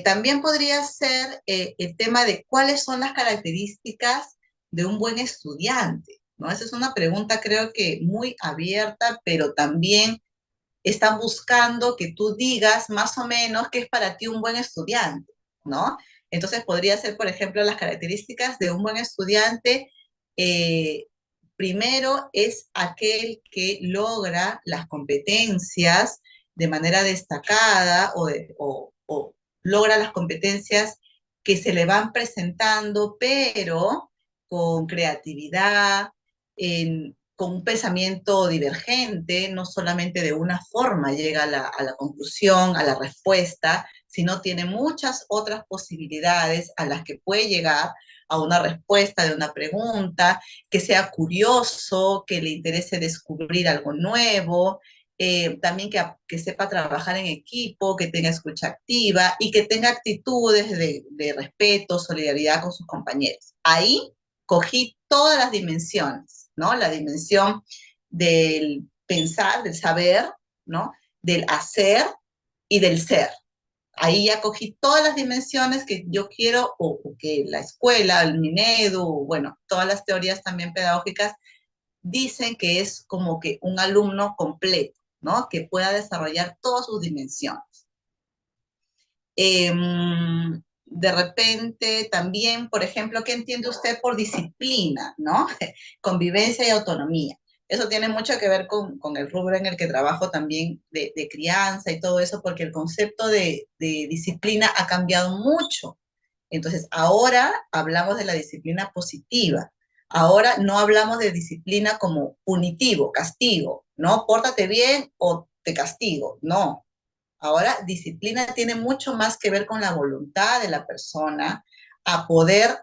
También podría ser el tema de cuáles son las características de un buen estudiante, ¿no? Esa es una pregunta creo que muy abierta, pero también están buscando que tú digas más o menos qué es para ti un buen estudiante, ¿no? Entonces podría ser, por ejemplo, las características de un buen estudiante. eh, Primero es aquel que logra las competencias de manera destacada o logra las competencias que se le van presentando, pero con creatividad, con un pensamiento divergente, no solamente de una forma llega a la conclusión, a la respuesta, sino tiene muchas otras posibilidades a las que puede llegar a una respuesta de una pregunta, que sea curioso, que le interese descubrir algo nuevo, también que sepa trabajar en equipo, que tenga escucha activa y que tenga actitudes de respeto, solidaridad con sus compañeros. Ahí cogí todas las dimensiones, ¿no? La dimensión del pensar, del saber, ¿no? Del hacer y del ser. Ahí ya cogí todas las dimensiones que yo quiero o que la escuela, el Minedu, bueno, todas las teorías también pedagógicas dicen que es como que un alumno completo, ¿no? Que pueda desarrollar todas sus dimensiones. Eh, de repente también, por ejemplo, ¿qué entiende usted por disciplina, ¿no? Convivencia y autonomía. Eso tiene mucho que ver con el rubro en el que trabajo también de crianza y todo eso, porque el concepto de disciplina ha cambiado mucho. Entonces, ahora hablamos de la disciplina positiva. Ahora no hablamos de disciplina como punitivo, castigo, ¿no? Pórtate bien o te castigo. No, ahora, disciplina tiene mucho más que ver con la voluntad de la persona a poder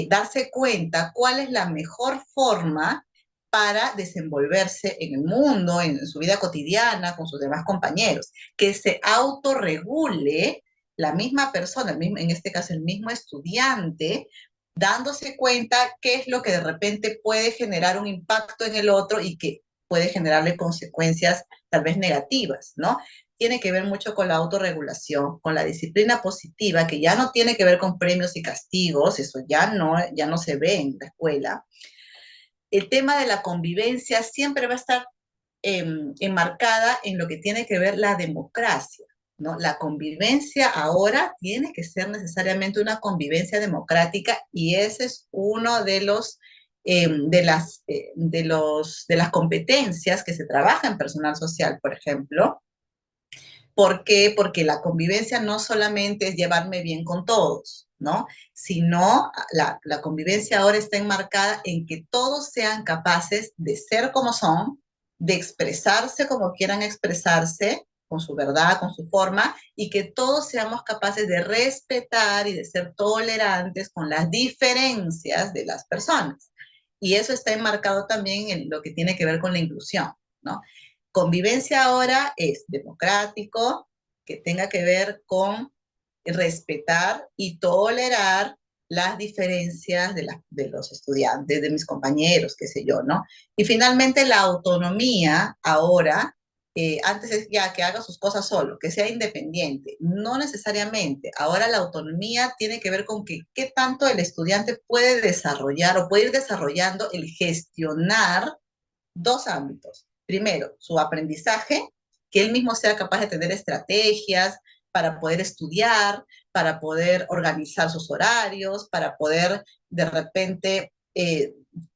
darse cuenta cuál es la mejor forma para desenvolverse en el mundo, en su vida cotidiana, con sus demás compañeros, que se autorregule la misma persona, en este caso el mismo estudiante, dándose cuenta qué es lo que de repente puede generar un impacto en el otro y que puede generarle consecuencias tal vez negativas, ¿no? Tiene que ver mucho con la autorregulación, con la disciplina positiva, que ya no tiene que ver con premios y castigos, eso ya no se ve en la escuela. El tema de la convivencia siempre va a estar enmarcada en lo que tiene que ver la democracia, ¿no? La convivencia ahora tiene que ser necesariamente una convivencia democrática y ese es uno de los de las competencias que se trabaja en personal social, por ejemplo. ¿Por qué? Porque la convivencia no solamente es llevarme bien con todos, ¿no? Sino la convivencia ahora está enmarcada en que todos sean capaces de ser como son, de expresarse como quieran expresarse, con su verdad, con su forma, y que todos seamos capaces de respetar y de ser tolerantes con las diferencias de las personas. Y eso está enmarcado también en lo que tiene que ver con la inclusión, ¿no? Convivencia ahora es democrático, que tenga que ver con respetar y tolerar las diferencias de los estudiantes, de mis compañeros, qué sé yo, ¿no? Y finalmente la autonomía ahora, antes es ya que haga sus cosas solo, que sea independiente, no necesariamente. Ahora la autonomía tiene que ver con que qué tanto el estudiante puede desarrollar o puede ir desarrollando el gestionar dos ámbitos. Primero, su aprendizaje, que él mismo sea capaz de tener estrategias para poder estudiar, para poder organizar sus horarios, para poder de repente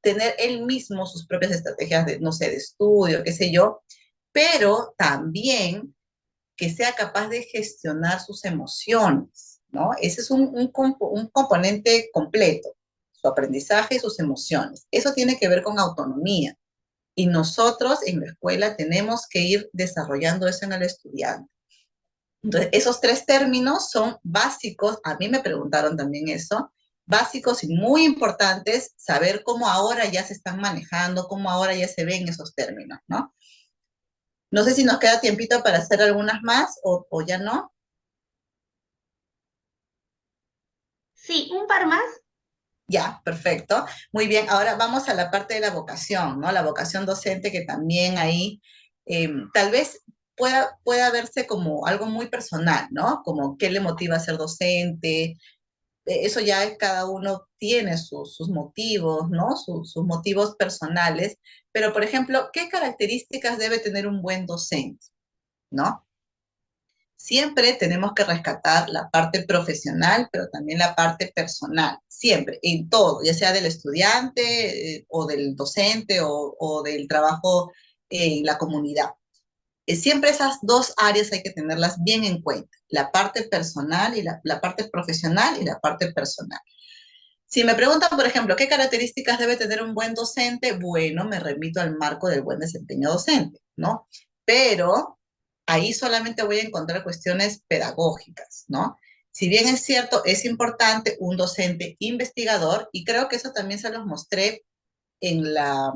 tener él mismo sus propias estrategias de, no sé, de estudio, qué sé yo, pero también que sea capaz de gestionar sus emociones, ¿no? Ese es un componente completo, su aprendizaje y sus emociones. Eso tiene que ver con autonomía. Y nosotros en la escuela tenemos que ir desarrollando eso en el estudiante. Entonces, esos tres términos son básicos, a mí me preguntaron también eso, básicos y muy importantes, saber cómo ahora ya se están manejando, cómo ahora ya se ven esos términos, ¿no? No sé si nos queda tiempito para hacer algunas más o ya no. Sí, un par más. Ya, perfecto. Muy bien, ahora vamos a la parte de la vocación, ¿no? La vocación docente que también ahí tal vez pueda verse como algo muy personal, ¿no? Como qué le motiva a ser docente. Eso ya es, cada uno tiene sus motivos, ¿no? Sus motivos personales. Pero, por ejemplo, ¿qué características debe tener un buen docente, ¿no? Siempre tenemos que rescatar la parte profesional, pero también la parte personal, siempre, en todo, ya sea del estudiante o del docente o del trabajo en la comunidad. Siempre esas dos áreas hay que tenerlas bien en cuenta, la parte personal y la parte profesional y la parte personal. Si me preguntan, por ejemplo, ¿qué características debe tener un buen docente? Bueno, me remito al marco del buen desempeño docente, ¿no? Pero ahí solamente voy a encontrar cuestiones pedagógicas, ¿no? Si bien es cierto, es importante un docente investigador, y creo que eso también se los mostré en la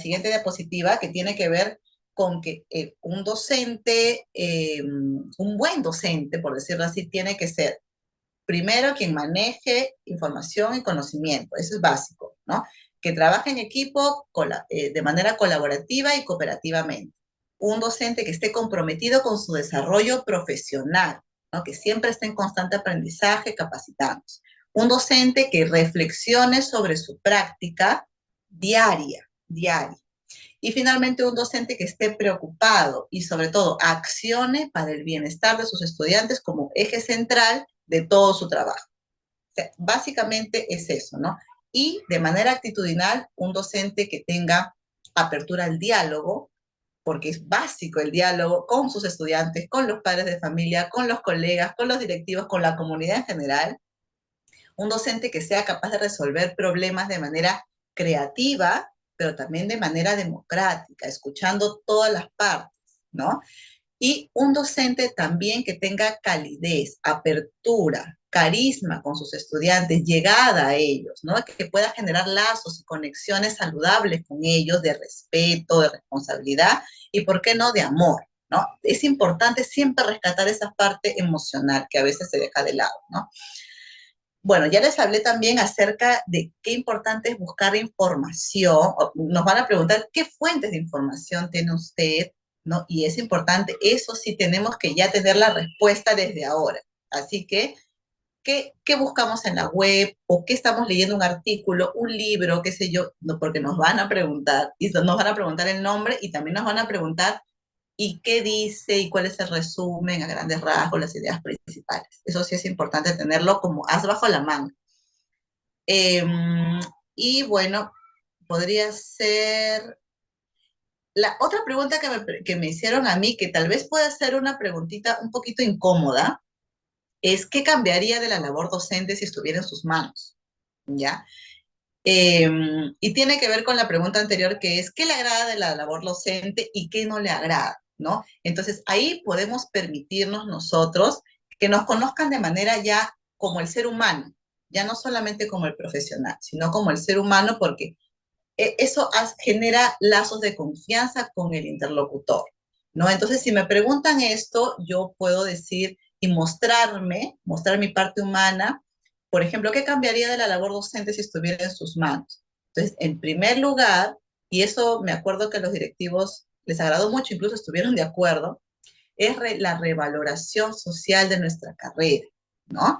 siguiente diapositiva, que tiene que ver con que un docente, un buen docente, por decirlo así, tiene que ser primero quien maneje información y conocimiento, eso es básico, ¿no? Que trabaje en equipo de manera colaborativa y cooperativamente. Un docente que esté comprometido con su desarrollo profesional, ¿no? Que siempre esté en constante aprendizaje, capacitándose. Un docente que reflexione sobre su práctica diaria. Y finalmente un docente que esté preocupado y sobre todo accione para el bienestar de sus estudiantes como eje central de todo su trabajo. O sea, básicamente es eso, ¿no? Y de manera actitudinal, un docente que tenga apertura al diálogo, porque es básico el diálogo con sus estudiantes, con los padres de familia, con los colegas, con los directivos, con la comunidad en general. Un docente que sea capaz de resolver problemas de manera creativa, pero también de manera democrática, escuchando todas las partes, ¿no? Y un docente también que tenga calidez, apertura, carisma con sus estudiantes, llegada a ellos, ¿no? Que pueda generar lazos y conexiones saludables con ellos de respeto, de responsabilidad y, ¿por qué no?, de amor, ¿no? Es importante siempre rescatar esa parte emocional que a veces se deja de lado, ¿no? Bueno, ya les hablé también acerca de qué importante es buscar información. Nos van a preguntar qué fuentes de información tiene usted, ¿no? Y es importante, eso sí tenemos que ya tener la respuesta desde ahora. Así que, ¿qué buscamos en la web? ¿O qué estamos leyendo un artículo, un libro, qué sé yo? No, porque nos van a preguntar, y nos van a preguntar el nombre y también nos van a preguntar y qué dice y cuál es el resumen a grandes rasgos, las ideas principales. Eso sí es importante tenerlo como as bajo la manga. Eh, y bueno, podría ser... La otra pregunta que me hicieron a mí, que tal vez pueda ser una preguntita un poquito incómoda, es ¿qué cambiaría de la labor docente si estuviera en sus manos? ¿Ya? Eh, y tiene que ver con la pregunta anterior, que es ¿qué le agrada de la labor docente y qué no le agrada? ¿No? Entonces, ahí podemos permitirnos nosotros que nos conozcan de manera ya como el ser humano, ya no solamente como el profesional, sino como el ser humano, porque eso genera lazos de confianza con el interlocutor, ¿no? Entonces, si me preguntan esto, yo puedo decir y mostrar mi parte humana. Por ejemplo, ¿qué cambiaría de la labor docente si estuviera en sus manos? Entonces, en primer lugar, y eso me acuerdo que a los directivos les agradó mucho, incluso estuvieron de acuerdo, es la revaloración social de nuestra carrera, ¿no?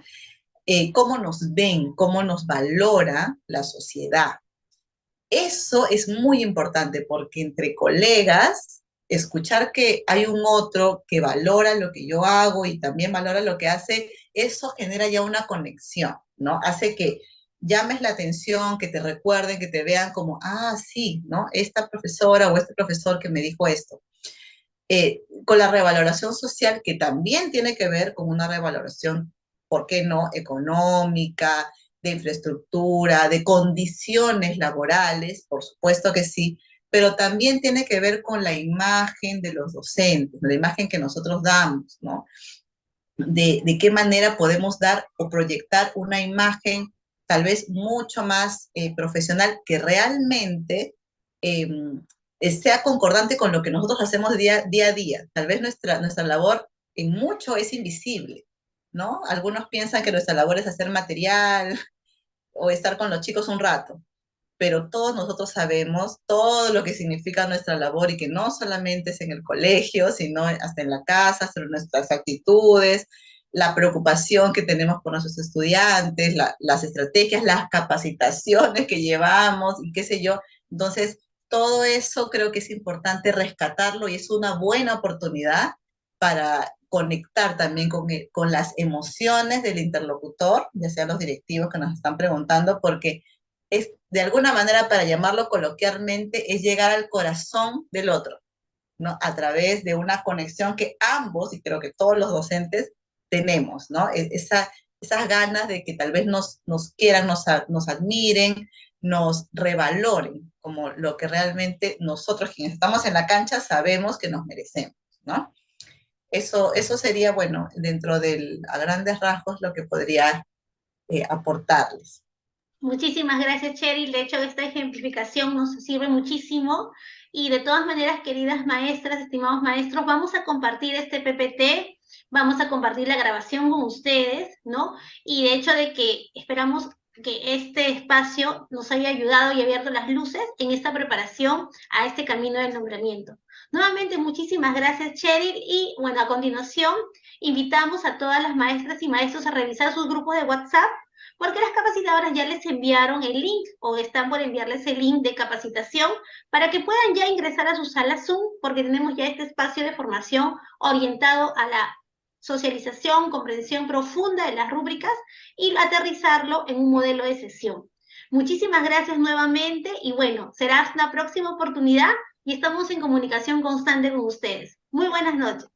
Cómo nos ven, cómo nos valora la sociedad. Eso es muy importante porque entre colegas, escuchar que hay un otro que valora lo que yo hago y también valora lo que hace, eso genera ya una conexión, ¿no? Hace que llames la atención, que te recuerden, que te vean como, ah, sí, ¿no? Esta profesora o este profesor que me dijo esto. Con la revaloración social, que también tiene que ver con una revaloración, ¿por qué no?, económica, de infraestructura, de condiciones laborales, por supuesto que sí, pero también tiene que ver con la imagen de los docentes, la imagen que nosotros damos, ¿no? De qué manera podemos dar o proyectar una imagen tal vez mucho más profesional que realmente eh, sea concordante con lo que nosotros hacemos día a día. Tal vez nuestra labor en mucho es invisible, ¿no? Algunos piensan que nuestra labor es hacer material o estar con los chicos un rato, pero todos nosotros sabemos todo lo que significa nuestra labor y que no solamente es en el colegio, sino hasta en la casa, hasta nuestras actitudes, la preocupación que tenemos por nuestros estudiantes, las estrategias, las capacitaciones que llevamos y qué sé yo. Entonces, todo eso creo que es importante rescatarlo y es una buena oportunidad para conectar también con las emociones del interlocutor, ya sean los directivos que nos están preguntando, porque es, de alguna manera, para llamarlo coloquialmente, es llegar al corazón del otro, ¿no? A través de una conexión que ambos, y creo que todos los docentes, tenemos, ¿no? Esas ganas de que tal vez nos quieran, nos admiren, nos revaloren, como lo que realmente nosotros, quienes estamos en la cancha, sabemos que nos merecemos, ¿no? Eso sería, bueno, dentro del, a grandes rasgos, lo que podría aportarles. Muchísimas gracias, Cheryl. De hecho, esta ejemplificación nos sirve muchísimo. Y de todas maneras, queridas maestras, estimados maestros, vamos a compartir este PPT, vamos a compartir la grabación con ustedes, ¿no? Y de hecho de que esperamos que este espacio nos haya ayudado y abierto las luces en esta preparación a este camino del nombramiento. Nuevamente, muchísimas gracias, Cheryl. Y bueno, a continuación, invitamos a todas las maestras y maestros a revisar sus grupos de WhatsApp porque las capacitadoras ya les enviaron el link o están por enviarles el link de capacitación para que puedan ya ingresar a su sala Zoom, porque tenemos ya este espacio de formación orientado a la socialización, comprensión profunda de las rúbricas y aterrizarlo en un modelo de sesión. Muchísimas gracias nuevamente y bueno, será una próxima oportunidad y estamos en comunicación constante con ustedes. Muy buenas noches.